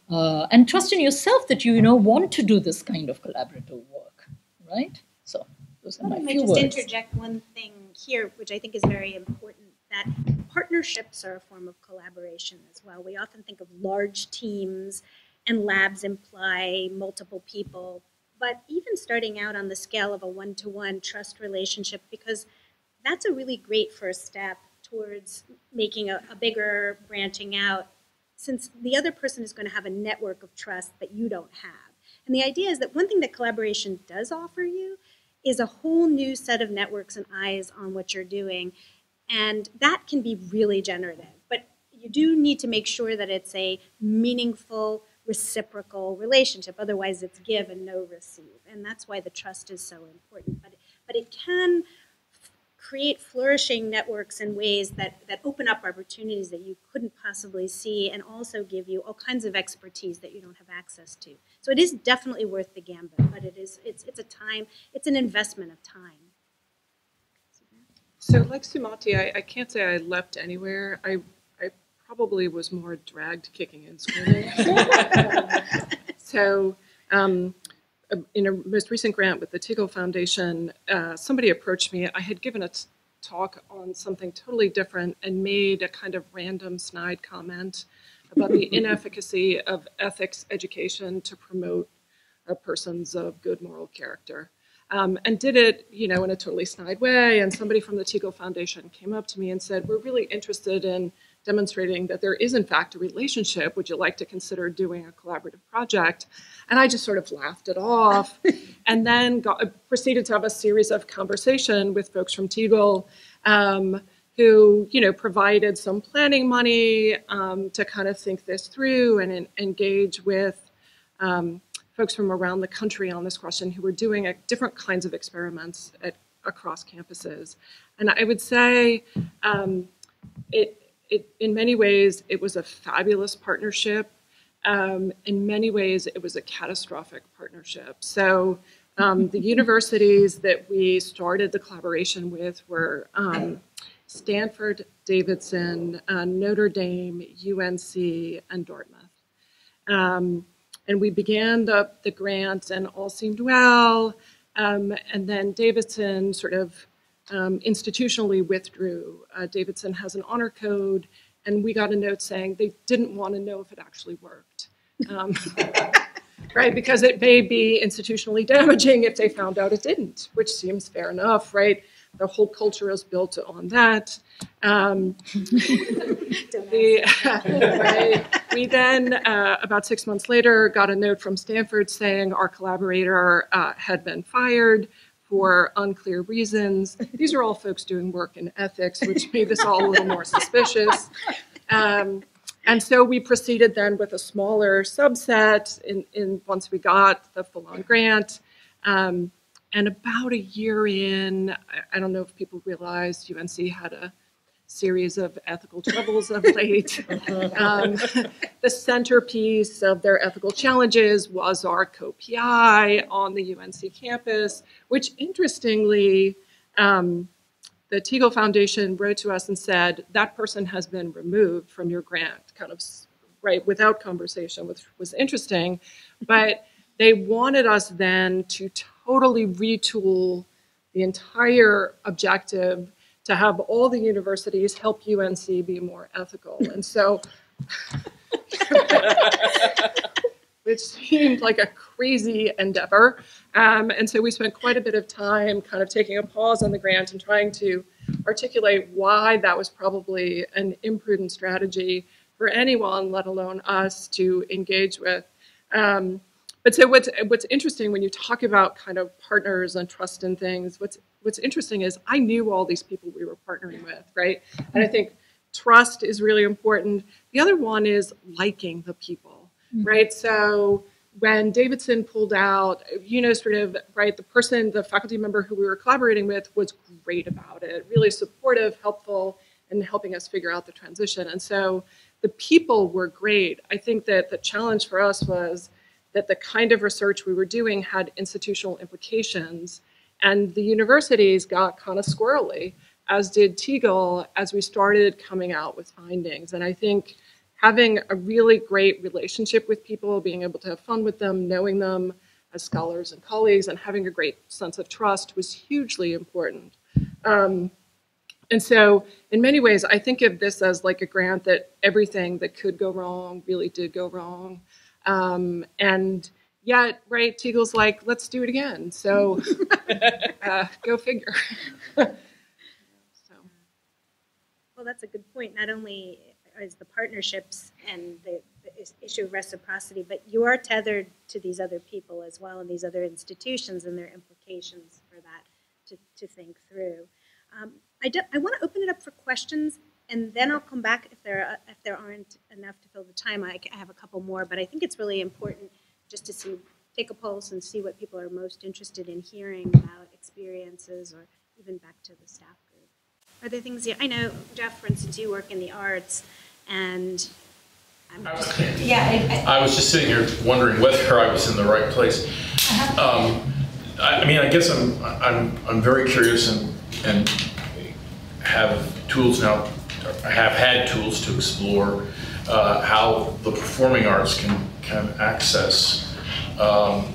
and trust in yourself that you want to do this kind of collaborative work, right? So those are my few words. Let me just interject one thing here, which I think is very important, that partnerships are a form of collaboration as well. We often think of large teams, and labs imply multiple people, but even starting out on the scale of a one-to-one trust relationship, because that's a really great first step towards making a bigger branching out, since the other person is going to have a network of trust that you don't have. And the idea is that one thing that collaboration does offer you is a whole new set of networks and eyes on what you're doing. And that can be really generative. But you do need to make sure that it's a meaningful, reciprocal relationship. Otherwise, it's give and no receive. And that's why the trust is so important. But it can create flourishing networks in ways that open up opportunities that you couldn't possibly see, and also give you all kinds of expertise that you don't have access to. So it is definitely worth the gambit, but it's an investment of time. So like Sumati, I can't say I leapt anywhere. I probably was more dragged kicking and screaming. So in a most recent grant with the Teagle Foundation, somebody approached me. I had given a talk on something totally different and made a kind of random snide comment about the inefficacy of ethics education to promote persons of good moral character. And did it, in a totally snide way. And somebody from the Teagle Foundation came up to me and said, we're really interested in demonstrating that there is, in fact, a relationship. Would you like to consider doing a collaborative project? And I just sort of laughed it off, and then proceeded to have a series of conversation with folks from Teagle, who, provided some planning money to kind of think this through and engage with folks from around the country on this question who were doing different kinds of experiments across campuses. And I would say in many ways, it was a fabulous partnership. In many ways, it was a catastrophic partnership. So the universities that we started the collaboration with were Stanford, Davidson, Notre Dame, UNC, and Dartmouth. And we began the grant, and all seemed well. And then Davidson sort of institutionally withdrew. Davidson has an honor code, and we got a note saying they didn't want to know if it actually worked. Right, because it may be institutionally damaging if they found out it didn't, which seems fair enough, right? The whole culture is built on that. We then, about 6 months later, got a note from Stanford saying our collaborator had been fired for unclear reasons. These are all folks doing work in ethics, which made this all a little more suspicious. And so we proceeded then with a smaller subset once we got the full-on grant. And about a year in, I don't know if people realized UNC had a series of ethical troubles of late. The centerpiece of their ethical challenges was our co-PI on the UNC campus, which interestingly, the Teagle Foundation wrote to us and said, that person has been removed from your grant, kind of, right, without conversation, which was interesting. But they wanted us then to totally retool the entire objective to have all the universities help UNC be more ethical. And so, which seemed like a crazy endeavor. And so we spent quite a bit of time kind of taking a pause on the grant and trying to articulate why that was probably an imprudent strategy for anyone, let alone us, to engage with. But so what's interesting when you talk about kind of partners and trust and things, what's interesting is I knew all these people we were partnering with, right? And I think trust is really important. The other one is liking the people, right? So when Davidson pulled out, sort of, right, the faculty member who we were collaborating with was great about it, really supportive, helpful, and helping us figure out the transition. And so the people were great. I think that the challenge for us was that the kind of research we were doing had institutional implications, and the universities got kind of squirrely, as did Teagle, as we started coming out with findings. And I think having a really great relationship with people, being able to have fun with them, knowing them as scholars and colleagues, and having a great sense of trust was hugely important. And so in many ways, I think of this as like a grant that everything that could go wrong really did go wrong. And yet, right, Teagle's like, let's do it again. So go figure. Well, that's a good point. Not only is the partnerships and the issue of reciprocity, but you are tethered to these other people as well, and these other institutions and their implications for that to think through. I want to open it up for questions, and then I'll come back if there aren't enough to fill the time. I have a couple more, but I think it's really important just to take a pulse and see what people are most interested in hearing about experiences, or even back to the staff group. Are there things I know, Jeff, for instance, you work in the arts, and I was just sitting here wondering whether I was in the right place. I guess I'm very curious and have tools now. I have had tools to explore how the performing arts can access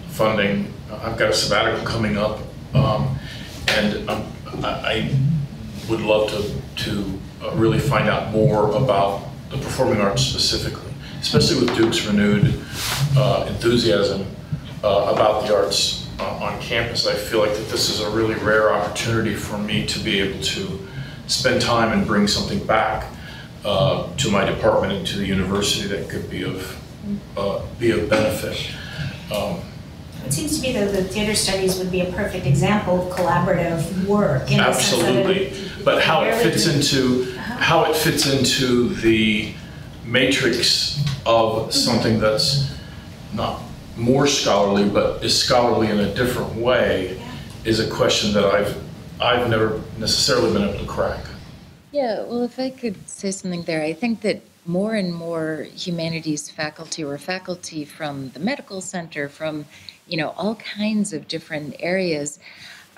funding. I've got a sabbatical coming up, and I would love to really find out more about the performing arts specifically. especially with Duke's renewed enthusiasm about the arts on campus. I feel like that this is a really rare opportunity for me to be able to spend time and bring something back to my department and to the university that could be of benefit. It seems to me that the theater studies would be a perfect example of collaborative work. In Absolutely, but how it fits into the matrix of something that's not more scholarly, but is scholarly in a different way, is a question that I've never necessarily been able to crack. Yeah, well, if I could say something there, I think that more and more humanities faculty or faculty from the medical center, from, all kinds of different areas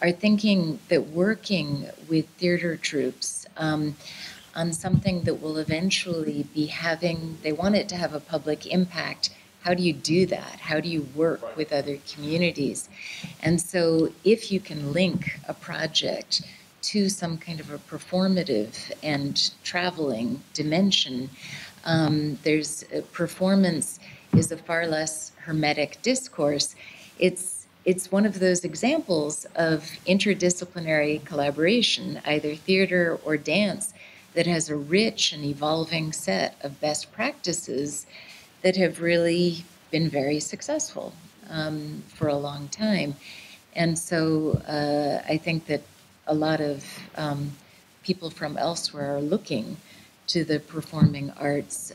are thinking that working with theater troupes on something that will eventually be they want it to have a public impact. How do you do that? How do you work with other communities? And so if you can link a project to some kind of a performative and traveling dimension, performance is a far less hermetic discourse. It's one of those examples of interdisciplinary collaboration, either theater or dance, that has a rich and evolving set of best practices that have really been very successful for a long time. And so I think that a lot of people from elsewhere are looking to the performing arts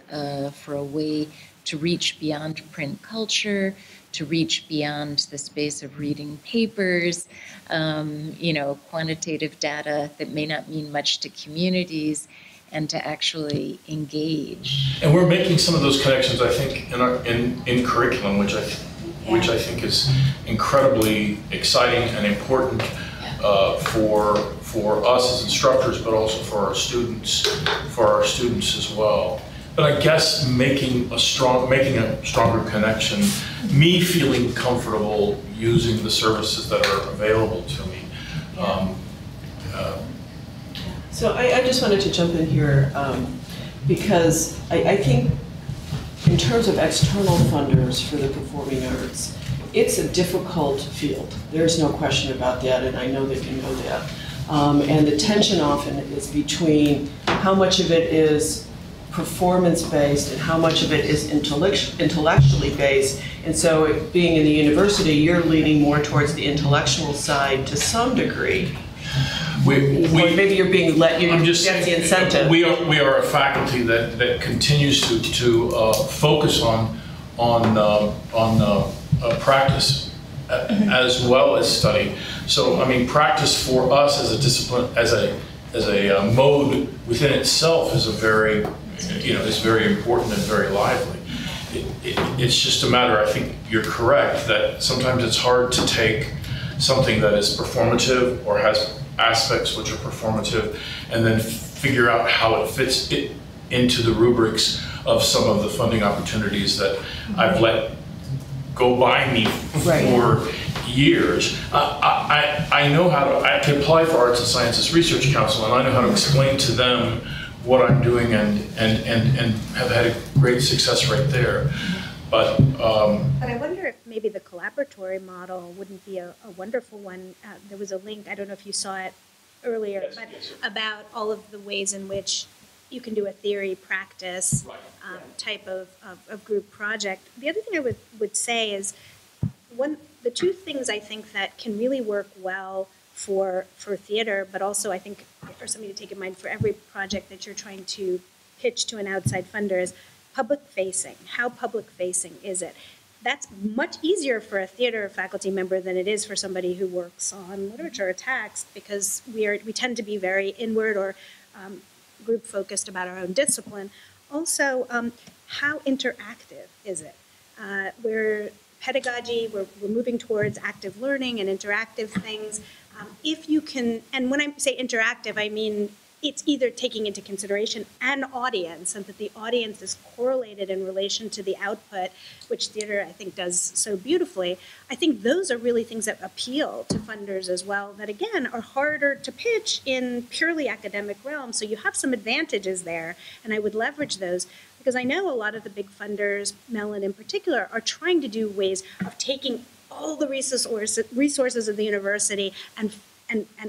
for a way to reach beyond print culture, to reach beyond the space of reading papers, quantitative data that may not mean much to communities, and to actually engage. And we're making some of those connections, I think, in curriculum, which I think is incredibly exciting and important for us as instructors, but also for our students as well. But I guess making a stronger connection, me feeling comfortable using the services that are available to me. So I just wanted to jump in here because I think in terms of external funders for the performing arts, it's a difficult field. There's no question about that, and I know that you know that. And the tension often is between how much of it is performance-based and how much of it is intellectually based. And so being in the university, you're leaning more towards the intellectual side to some degree. Or maybe you're being let, you get the incentive. We are a faculty that continues to focus on practice as well as study. So I mean, practice for us as a discipline, as a mode within itself is is very important and very lively. It's just a matter, I think you're correct, that sometimes it's hard to take something that is performative or has aspects which are performative and then figure out how it fits into the rubrics of some of the funding opportunities that I've let go by me for years. I know I can apply for Arts and Sciences Research Council, and I know how to explain to them what I'm doing and have had a great success rate there. But I wonder if maybe the collaboratory model wouldn't be a wonderful one. There was a link, I don't know if you saw it earlier, but about all of the ways in which you can do a theory practice type of group project. The other thing I would say is the two things I think that can really work well for theater, but also I think for something to take in mind for every project that you're trying to pitch to an outside funder is public facing. How public facing is it? That's much easier for a theater faculty member than it is for somebody who works on literature or text, because we tend to be very inward or group focused about our own discipline. Also, how interactive is it? We're moving towards active learning and interactive things. If you can, and when I say interactive, I mean it's either taking into consideration an audience and that the audience is correlated in relation to the output, which theater, I think, does so beautifully. I think those are really things that appeal to funders as well, that, again, are harder to pitch in purely academic realms. So you have some advantages there, and I would leverage those. Because I know a lot of the big funders, Mellon in particular, are trying to do ways of taking all the resources of the university and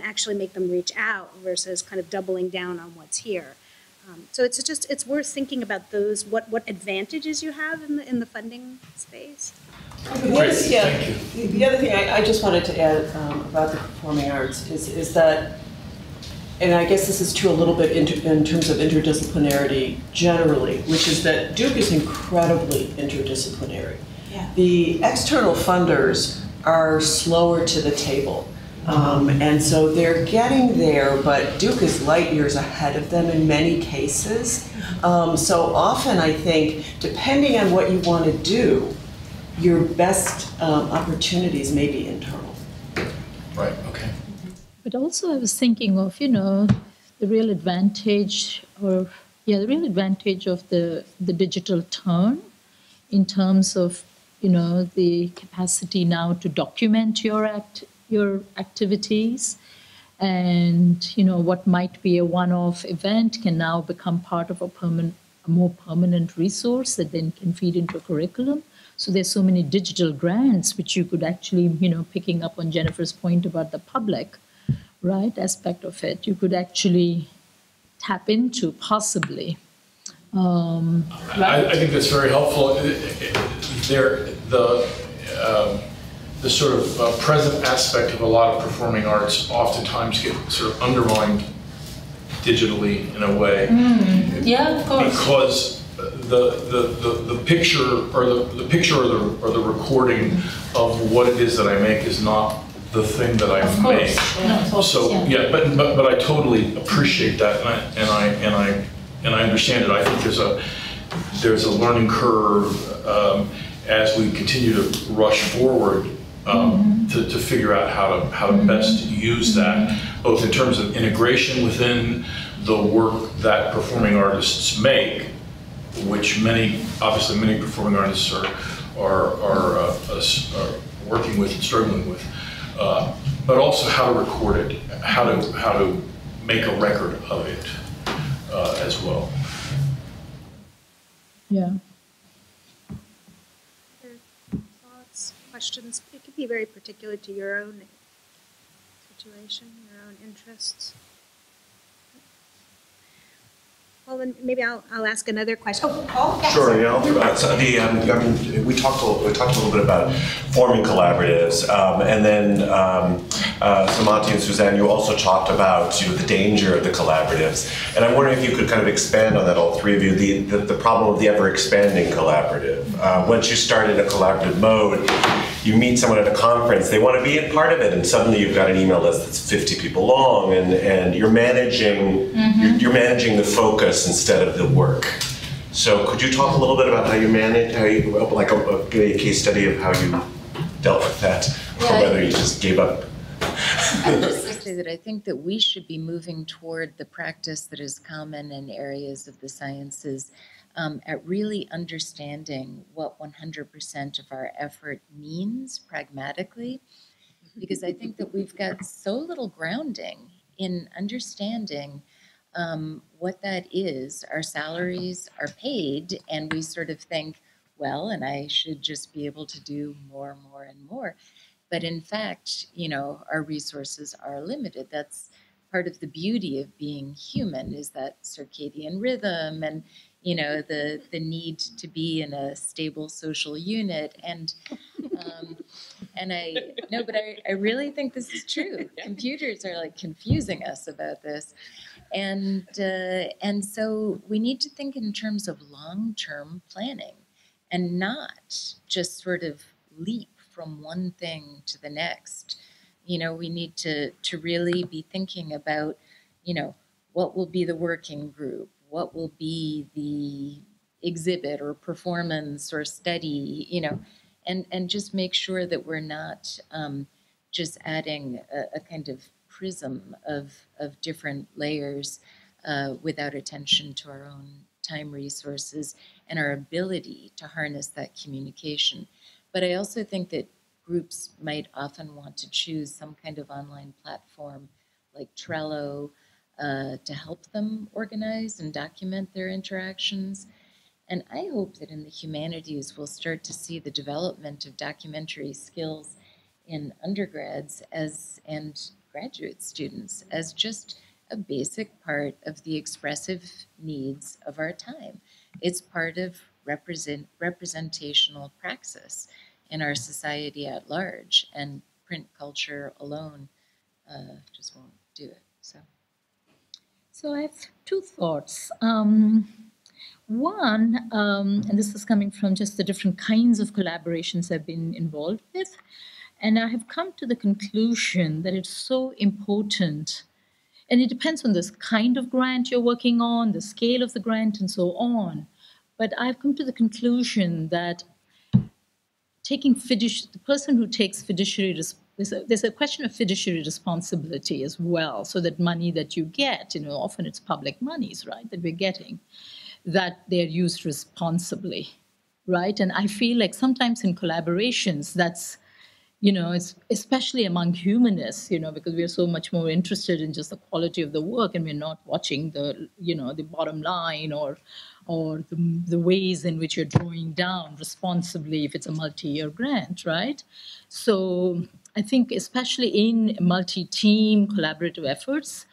actually make them reach out versus kind of doubling down on what's here. So it's worth thinking about those, what advantages you have in the funding space. Great, thank you. The other thing I just wanted to add about the performing arts is that, and I guess this is true a little bit in terms of interdisciplinarity generally, which is that Duke is incredibly interdisciplinary. Yeah. The external funders are slower to the table. And so they're getting there, but Duke is light years ahead of them in many cases. So often I think, depending on what you want to do, your best opportunities may be internal. Right, okay. But also I was thinking of, the real advantage of the digital turn in terms of, the capacity now to document your activities, and, what might be a one-off event can now become part of a more permanent resource that then can feed into a curriculum. So there's so many digital grants which you could actually, picking up on Jennifer's point about the public, right, aspect of it, you could actually tap into possibly. I think that's very helpful. The sort of present aspect of a lot of performing arts oftentimes get sort of undermined digitally in a way. Yeah, of course. Because the picture or the recording of what it is that I make is not the thing that I make. But I totally appreciate that, and I understand it. I think there's a learning curve as we continue to rush forward to figure out how to best use that, both in terms of integration within the work that performing artists make, which many performing artists are working with and struggling with, but also how to record it, how to make a record of it as well. Yeah. Thoughts, questions? It could be very particular to your own situation, your own interests. Well, then maybe I'll ask another question. Oh, Paul? Yes. Sure, yeah. We talked a little bit about forming collaboratives, and then Samantha and Suzanne, you also talked about the danger of the collaboratives, and I'm wondering if you could kind of expand on that, all three of you, the problem of the ever-expanding collaborative. Once you start in a collaborative mode, you meet someone at a conference, they want to be a part of it, and suddenly you've got an email list that's 50 people long, and you're managing you're managing the focus instead of the work. So could you talk a little bit about how you manage, like a case study of how you dealt with that, or whether you just gave up? I would just say that I think that we should be moving toward the practice that is common in areas of the sciences, at really understanding what 100% of our effort means pragmatically, because I think that we've got so little grounding in understanding what that is. Our salaries are paid, and we sort of think, well, and I should just be able to do more and more. But in fact, our resources are limited. That's part of the beauty of being human, is that circadian rhythm and, the need to be in a stable social unit. And I really think this is true. Computers are like confusing us about this. And so we need to think in terms of long-term planning and not just sort of leap from one thing to the next. We need to really be thinking about, what will be the working group, what will be the exhibit or performance or study, and just make sure that we're not just adding a kind of prism of different layers. without attention to our own time resources and our ability to harness that communication. But I also think that groups might often want to choose some kind of online platform like Trello to help them organize and document their interactions. And I hope that in the humanities we'll start to see the development of documentary skills in undergrads and graduate students as just a basic part of the expressive needs of our time. It's part of representational praxis in our society at large, and print culture alone just won't do it. So I have two thoughts. One, and this is coming from just the different kinds of collaborations I've been involved with, and I have come to the conclusion that it's so important, and it depends on this kind of grant you're working on, the scale of the grant, and so on. But I've come to the conclusion that the person who takes fiduciary, there's a question of fiduciary responsibility as well, so that money that you get, often it's public monies, right, that we're getting, that they're used responsibly, right? And I feel like sometimes in collaborations, that's, it's especially among humanists, because we are so much more interested in just the quality of the work, and we're not watching the, the bottom line or the ways in which you're drawing down responsibly if it's a multi-year grant, right? So I think especially in multi-team collaborative efforts,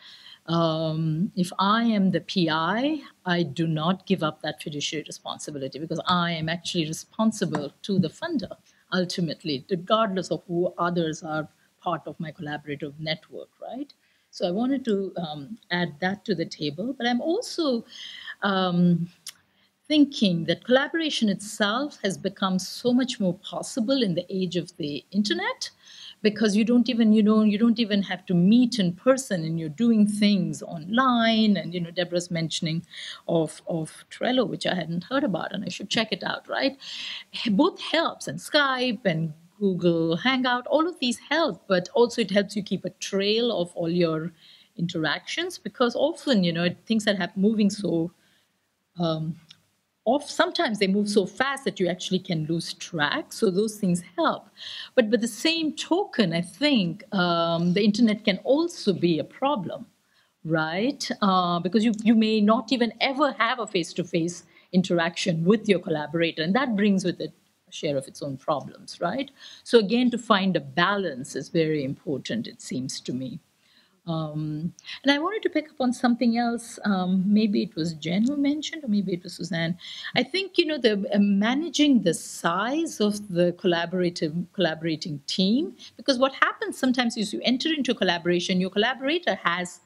if I am the PI, I do not give up that fiduciary responsibility, because I am actually responsible to the funder, ultimately, regardless of who others are part of my collaborative network, right? So I wanted to add that to the table, but I'm also thinking that collaboration itself has become so much more possible in the age of the internet, because you don't even have to meet in person, and you're doing things online. And Deborah's mentioning of Trello, which I hadn't heard about, and I should check it out, right? Both helps, and Skype and Google Hangout, all of these help, but also it helps you keep a trail of all your interactions, because often things that have moving so sometimes they move so fast that you actually can lose track. So those things help. But by the same token, I think the internet can also be a problem, right? Because you may not even ever have a face-to-face interaction with your collaborator, and that brings with it a share of its own problems, right? So again, to find a balance is very important, it seems to me. And I wanted to pick up on something else. Maybe it was Jen who mentioned, or maybe it was Suzanne. I think the managing the size of the collaborating team, because what happens sometimes is you enter into collaboration, your collaborator has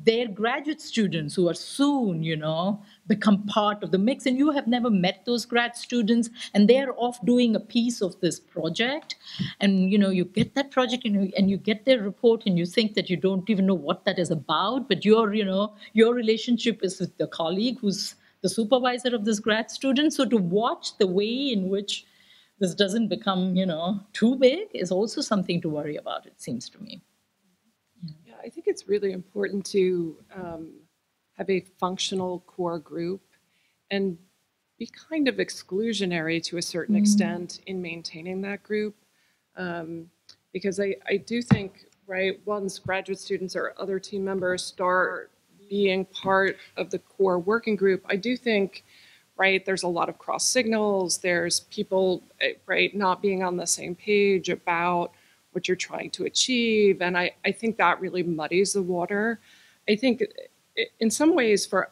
their graduate students who are soon, become part of the mix, and you have never met those grad students, and they're off doing a piece of this project, and you get that project, and you get their report, and you think that you don't even know what that is about, but your relationship is with the colleague who's the supervisor of this grad student. So to watch the way in which this doesn't become, too big is also something to worry about, it seems to me. Yeah, I think it's really important to have a functional core group and be kind of exclusionary to a certain extent in maintaining that group. Because I do think, right, once graduate students or other team members start being part of the core working group, I do think, right, there's a lot of cross signals, there's people, right, not being on the same page about what you're trying to achieve. And I think that really muddies the water. I think in some ways for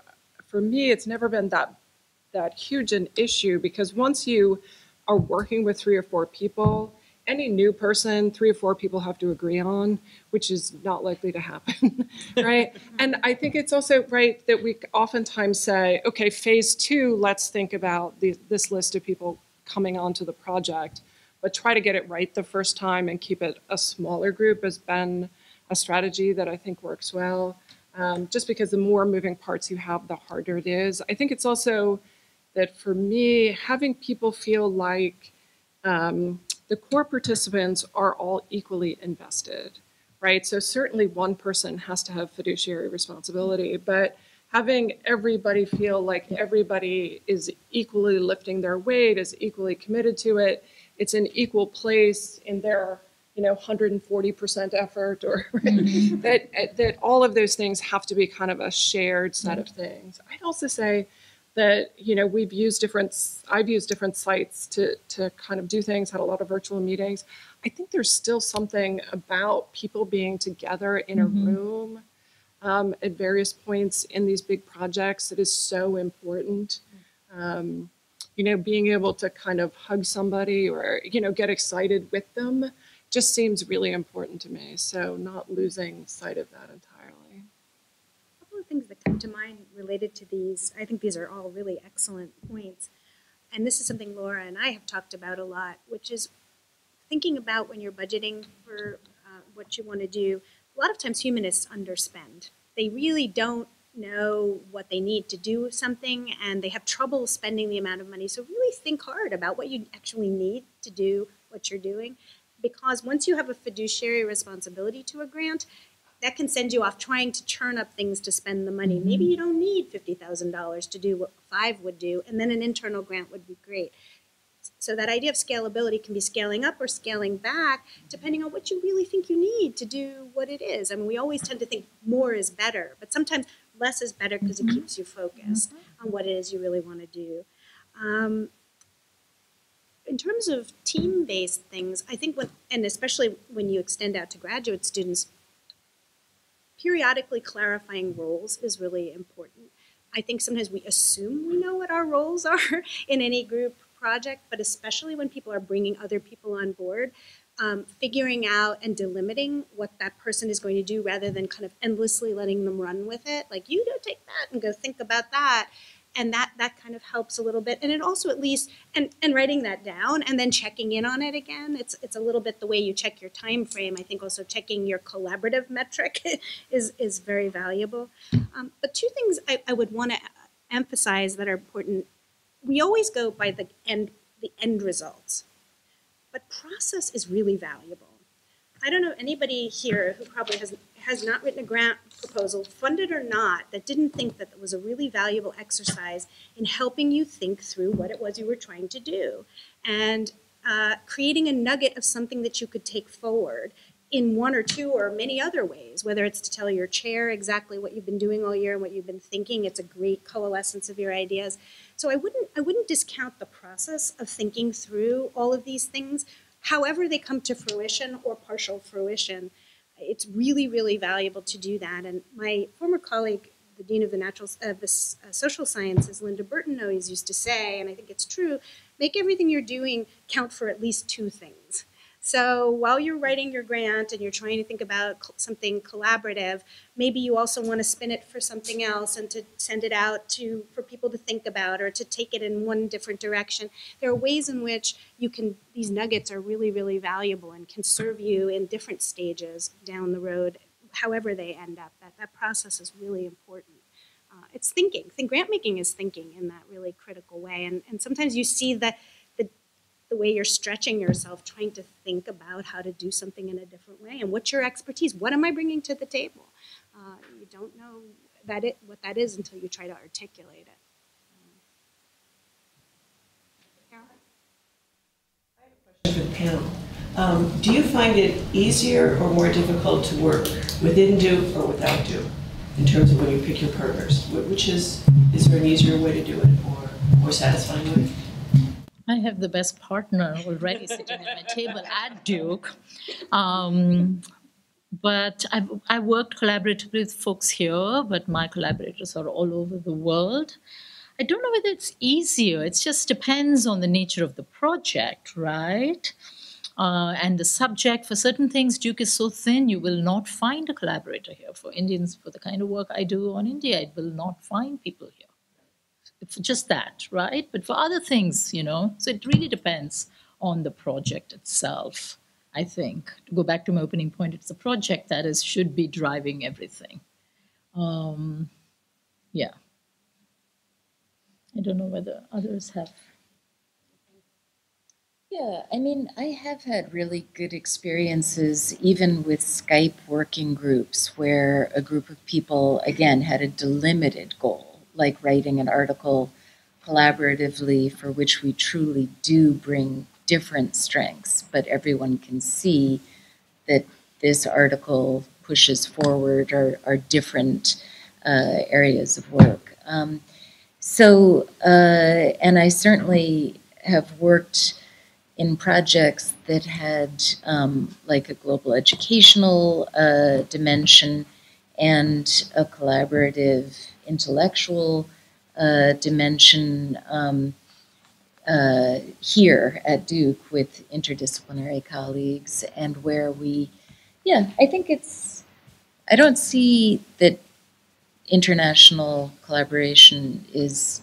me, it's never been that huge an issue, because once you are working with 3 or 4 people, any new person, 3 or 4 people have to agree on, which is not likely to happen, right? And I think it's also right that we oftentimes say, okay, phase 2, let's think about this list of people coming onto the project, but try to get it right the first time and keep it a smaller group has been a strategy that I think works well. Just because the more moving parts you have, the harder it is. I think it's also that for me, having people feel like the core participants are all equally invested, right? So certainly one person has to have fiduciary responsibility, but having everybody feel like everybody is equally lifting their weight, is equally committed to it, it's an equal place in their 140% effort, or that all of those things have to be kind of a shared set of things. I'd also say that I've used different sites to kind of do things, had a lot of virtual meetings. I think there's still something about people being together in a room at various points in these big projects that is so important. Being able to kind of hug somebody or get excited with them just seems really important to me. So not losing sight of that entirely. A couple of things that come to mind related to these, I think these are all really excellent points. And this is something Laura and I have talked about a lot, which is thinking about when you're budgeting for what you want to do. A lot of times humanists underspend. They really don't know what they need to do something, and they have trouble spending the amount of money. So really think hard about what you actually need to do what you're doing, because once you have a fiduciary responsibility to a grant, that can send you off trying to churn up things to spend the money. Maybe you don't need $50,000 to do what 5 would do, and then an internal grant would be great. So that idea of scalability can be scaling up or scaling back, depending on what you really think you need to do what it is. I mean, we always tend to think more is better, but sometimes less is better because it keeps you focused on what it is you really want to do. In terms of team-based things, I think and especially when you extend out to graduate students, periodically clarifying roles is really important. I think sometimes we assume we know what our roles are in any group project, but especially when people are bringing other people on board, figuring out and delimiting what that person is going to do rather than kind of endlessly letting them run with it. Like, you go take that and go think about that. And that kind of helps a little bit. And it also at least, and writing that down and then checking in on it again. It's a little bit the way you check your time frame. I think also checking your collaborative metric is very valuable. But two things I would want to emphasize that are important. We always go by the end results, but process is really valuable. I don't know anybody here who probably has not written a grant proposal, funded or not, that didn't think that it was a really valuable exercise in helping you think through what it was you were trying to do, and creating a nugget of something that you could take forward in one or two or many other ways, whether it's to tell your chair exactly what you've been doing all year and what you've been thinking. It's a great coalescence of your ideas. So I wouldn't discount the process of thinking through all of these things, however they come to fruition or partial fruition. It's really, really valuable to do that. And my former colleague, the Dean of the Social Sciences, Linda Burton, always used to say, and I think it's true, make everything you're doing count for at least two things. So while you're writing your grant and you're trying to think about something collaborative, maybe you also want to spin it for something else and to send it out for people to think about or to take it in one different direction. There are ways in which these nuggets are really, really valuable and can serve you in different stages down the road, however they end up. That process is really important. It's thinking. Grant making is thinking in that really critical way. And sometimes you see the way you're stretching yourself, trying to think about how to do something in a different way. And what's your expertise? What am I bringing to the table? You don't know what that is until you try to articulate it. Carol? I have a question for the panel. Do you find it easier or more difficult to work within Duke or without Duke in terms of when you pick your partners? Is there an easier way to do it or more satisfying way? I have the best partner already sitting at my table at Duke. But I worked collaboratively with folks here, but my collaborators are all over the world. I don't know whether it's easier. It just depends on the nature of the project, right? And the subject. For certain things, Duke is so thin, you will not find a collaborator here. For Indians, for the kind of work I do on India, I will not find people here. For just that, right? But for other things, so it really depends on the project itself, I think. To go back to my opening point, it's the project that should be driving everything. Yeah. I don't know whether others have. Yeah, I mean, I have had really good experiences even with Skype working groups where a group of people, again, had a delimited goal, like writing an article collaboratively for which we truly do bring different strengths, but everyone can see that this article pushes forward our different areas of work. And I certainly have worked in projects that had like a global educational dimension and a collaborative intellectual dimension here at Duke with interdisciplinary colleagues, and where I think I don't see that international collaboration is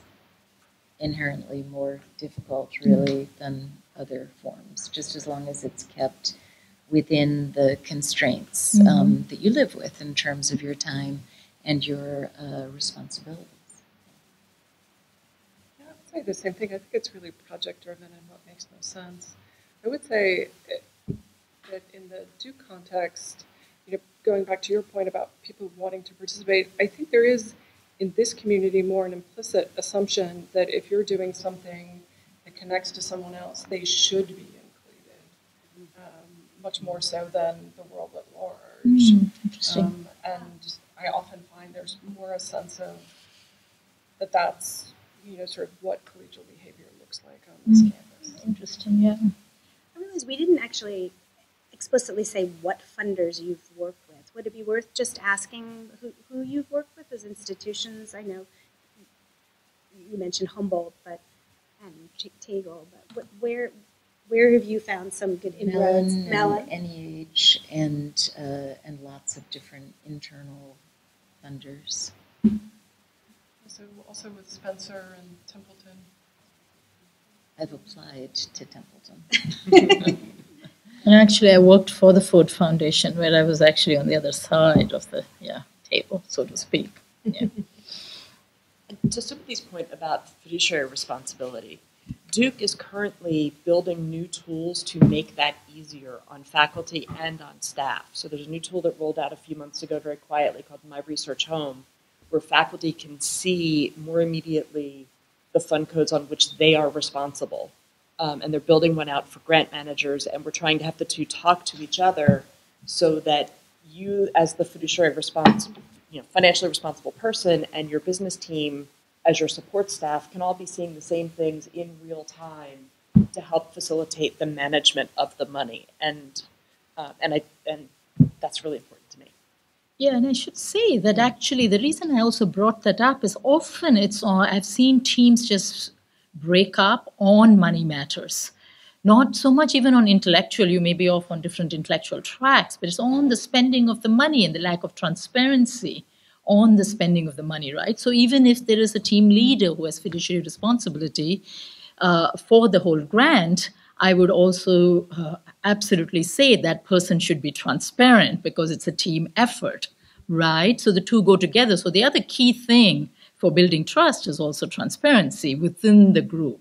inherently more difficult, really, than other forms, just as long as it's kept within the constraints that you live with in terms of your time and your responsibilities. Yeah, I would say the same thing. I think it's really project-driven and what makes most sense. I would say that in the Duke context, going back to your point about people wanting to participate, I think there is in this community more an implicit assumption that if you're doing something that connects to someone else, they should be included, much more so than the world at large. Interesting. And I often find there's more a sense of that's sort of what collegial behavior looks like on this campus. Interesting, yeah. I realize we didn't actually explicitly say what funders you've worked with. Would it be worth just asking who you've worked with as institutions? I know you mentioned Humboldt, and Tegel, but where have you found some good inroads? Mellon, NEH, and lots of different internal funders. Also with Spencer and Templeton. I've applied to Templeton. And actually, I worked for the Ford Foundation, where I was actually on the other side of the table, so to speak. Yeah. To Sumithi's point about fiduciary responsibility, Duke is currently building new tools to make that easier on faculty and on staff. So there's a new tool that rolled out a few months ago very quietly called My Research Home, where faculty can see more immediately the fund codes on which they are responsible. And they're building one out for grant managers, and we're trying to have the two talk to each other so that you, as the financially responsible person, and your business team, as your support staff, can all be seeing the same things in real time to help facilitate the management of the money, and that's really important to me. Yeah, and I should say that actually the reason I also brought that up is often I've seen teams just break up on money matters. Not so much even on intellectual, you may be off on different intellectual tracks, but it's on the spending of the money and the lack of transparency on the spending of the money, right? So even if there is a team leader who has fiduciary responsibility for the whole grant, I would also absolutely say that person should be transparent because it's a team effort, right? So the two go together. So the other key thing for building trust is also transparency within the group,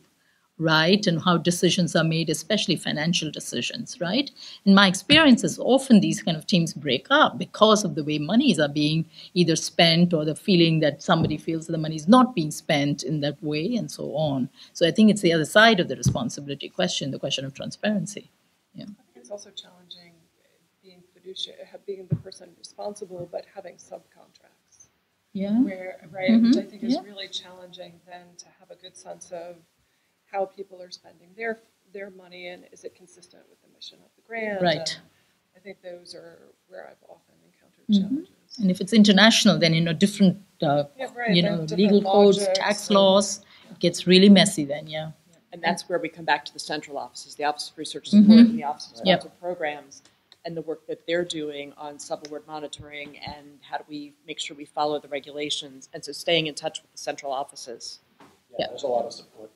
right? And how decisions are made, especially financial decisions, right? In my experiences, often these kind of teams break up because of the way monies are being either spent or the feeling that somebody feels the money is not being spent in that way and so on. So I think it's the other side of the responsibility question, the question of transparency. Yeah. I think it's also challenging being fiduciary, being the person responsible, but having subcontracts. Yeah. Which I think is really challenging then to have a good sense of how people are spending their money and is it consistent with the mission of the grant. Right. And I think those are where I've often encountered challenges. And if it's international, then different different legal codes, logics, tax laws, it gets really messy then. Yeah. And that's where we come back to the central offices, the Office of Research Support and the Office of Sponsored Programs, and the work that they're doing on sub-award monitoring and how do we make sure we follow the regulations. And so staying in touch with the central offices. Yeah, there's a lot of support.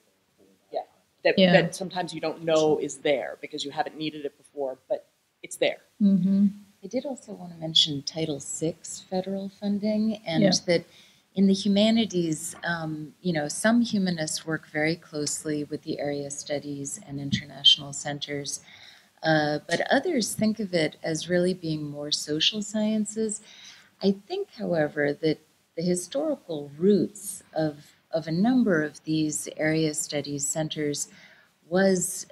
That sometimes you don't know is there because you haven't needed it before, but it's there. Mm-hmm. I did also want to mention Title VI federal funding, and that in the humanities, some humanists work very closely with the area studies and international centers, but others think of it as really being more social sciences. I think, however, that the historical roots of a number of these area studies centers was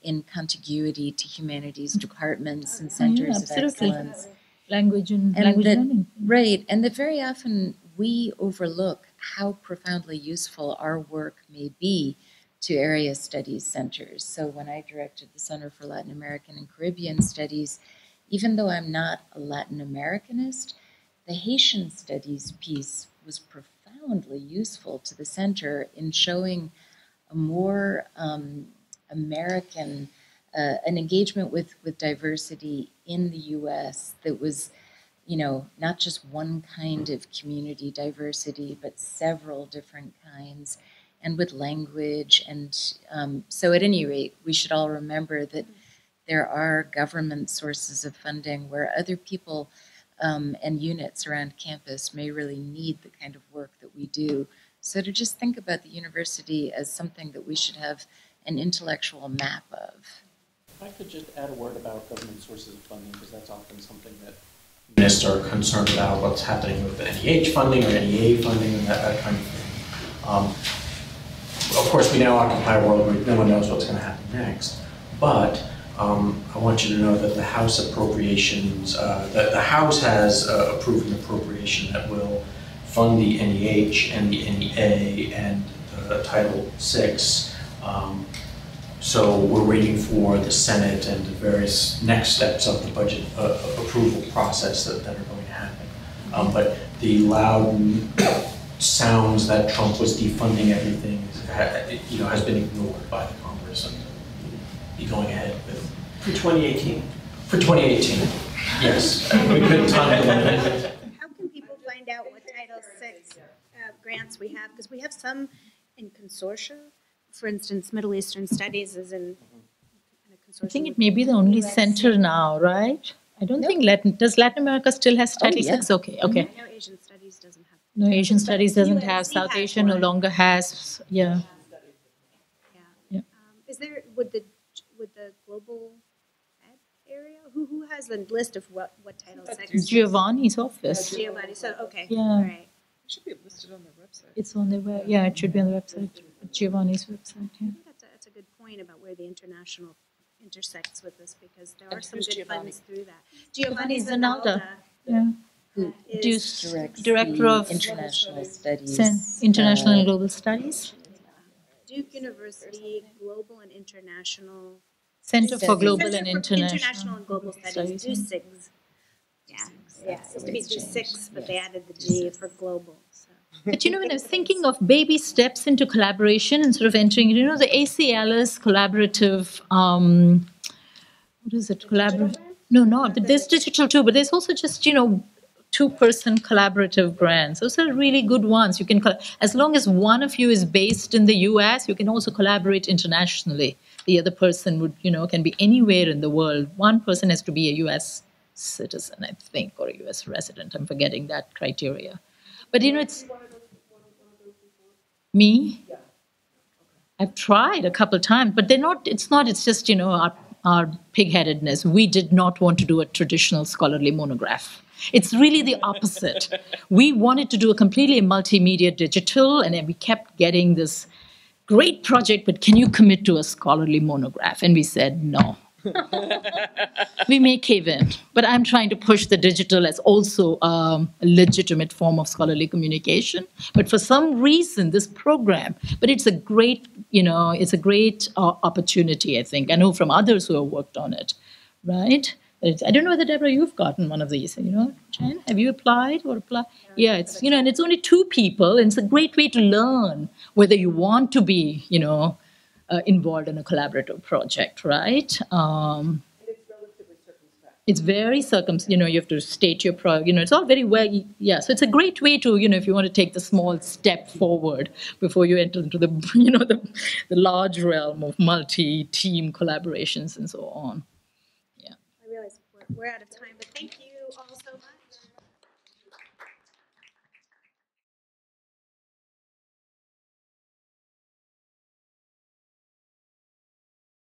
in contiguity to humanities departments and centers of excellence. Language and that, learning. Right, and that very often we overlook how profoundly useful our work may be to area studies centers. So when I directed the Center for Latin American and Caribbean Studies, even though I'm not a Latin Americanist, the Haitian studies piece was profoundly useful to the center in showing a more American, an engagement with diversity in the U.S. that was, not just one kind of community diversity, but several different kinds, and with language. And so at any rate, we should all remember that there are government sources of funding where other people and units around campus may really need the kind of work that we do. So to just think about the university as something that we should have an intellectual map of. If I could just add a word about government sources of funding, because that's often something that humanists are concerned about, what's happening with the NEH funding or NEA funding and that kind of thing. Of course, we now occupy a world where no one knows what's going to happen next, but I want you to know that the House appropriations, that the House has approved an appropriation that will fund the NEH and the NEA and Title VI. So we're waiting for the Senate and the various next steps of the budget approval process that are going to happen. But the loud sounds that Trump was defunding everything, has been ignored by the Congress and be going ahead with. For 2018. For 2018, yes. We couldn't time the limit. How can people find out what Title VI grants we have? Because we have some in consortia. For instance, Middle Eastern Studies is in a consortium. I think it may be the only center now, right? I don't think does Latin America still has Title VI? Okay, okay. No, Asian Studies doesn't have. No, Asian Studies doesn't have. USC South has Asia no one. longer has. Yeah. Yeah. Is there would the global ed area who has the list of what Title VI? Giovanni's office. Giovanni. So okay. Yeah. All right. It should be listed on their website. It's on their web. Yeah, it should be on the website. Giovanni's website. Yeah. I think that's a good point about where the international intersects with this, because there are And some who's good Giovanni? funds through that. Giovanni Zanalda. Zanalda. Yeah. Who Is directs Director the of international studies. International and Global Studies. Duke University Global and International Center for Global Center and for International and Global Studies. DUSIGS. Yeah, it used to be DUSIGS, but they added the G for global. So. But when I was thinking of baby steps into collaboration and sort of entering, the ACLS collaborative, what is it? Collaborative? No, not. There's digital too, but there's also just, two-person collaborative grants. Those are really good ones. You can, as long as one of you is based in the US, you can also collaborate internationally. The other person would, can be anywhere in the world. One person has to be a US citizen, I think, or a US resident. I'm forgetting that criteria. But, it's me. I've tried a couple times, but it's just, our pig-headedness. We did not want to do a traditional scholarly monograph. It's really the opposite. We wanted to do a completely multimedia digital, and then we kept getting this great project, but can you commit to a scholarly monograph? And we said no. We may cave in, but I'm trying to push the digital as also a legitimate form of scholarly communication. But for some reason, this program, but it's a great, opportunity, I think. I know from others who have worked on it, right? I don't know whether, Deborah, you've gotten one of these, Jen, have you applied or applied? Yeah, it's, and it's only two people, and it's a great way to learn whether you want to be, involved in a collaborative project, right? It's very you have to state your it's all very well, yeah. So it's a great way to, if you want to take the small step forward before you enter into the, the large realm of multi-team collaborations and so on. I realize we're out of time, but thank you.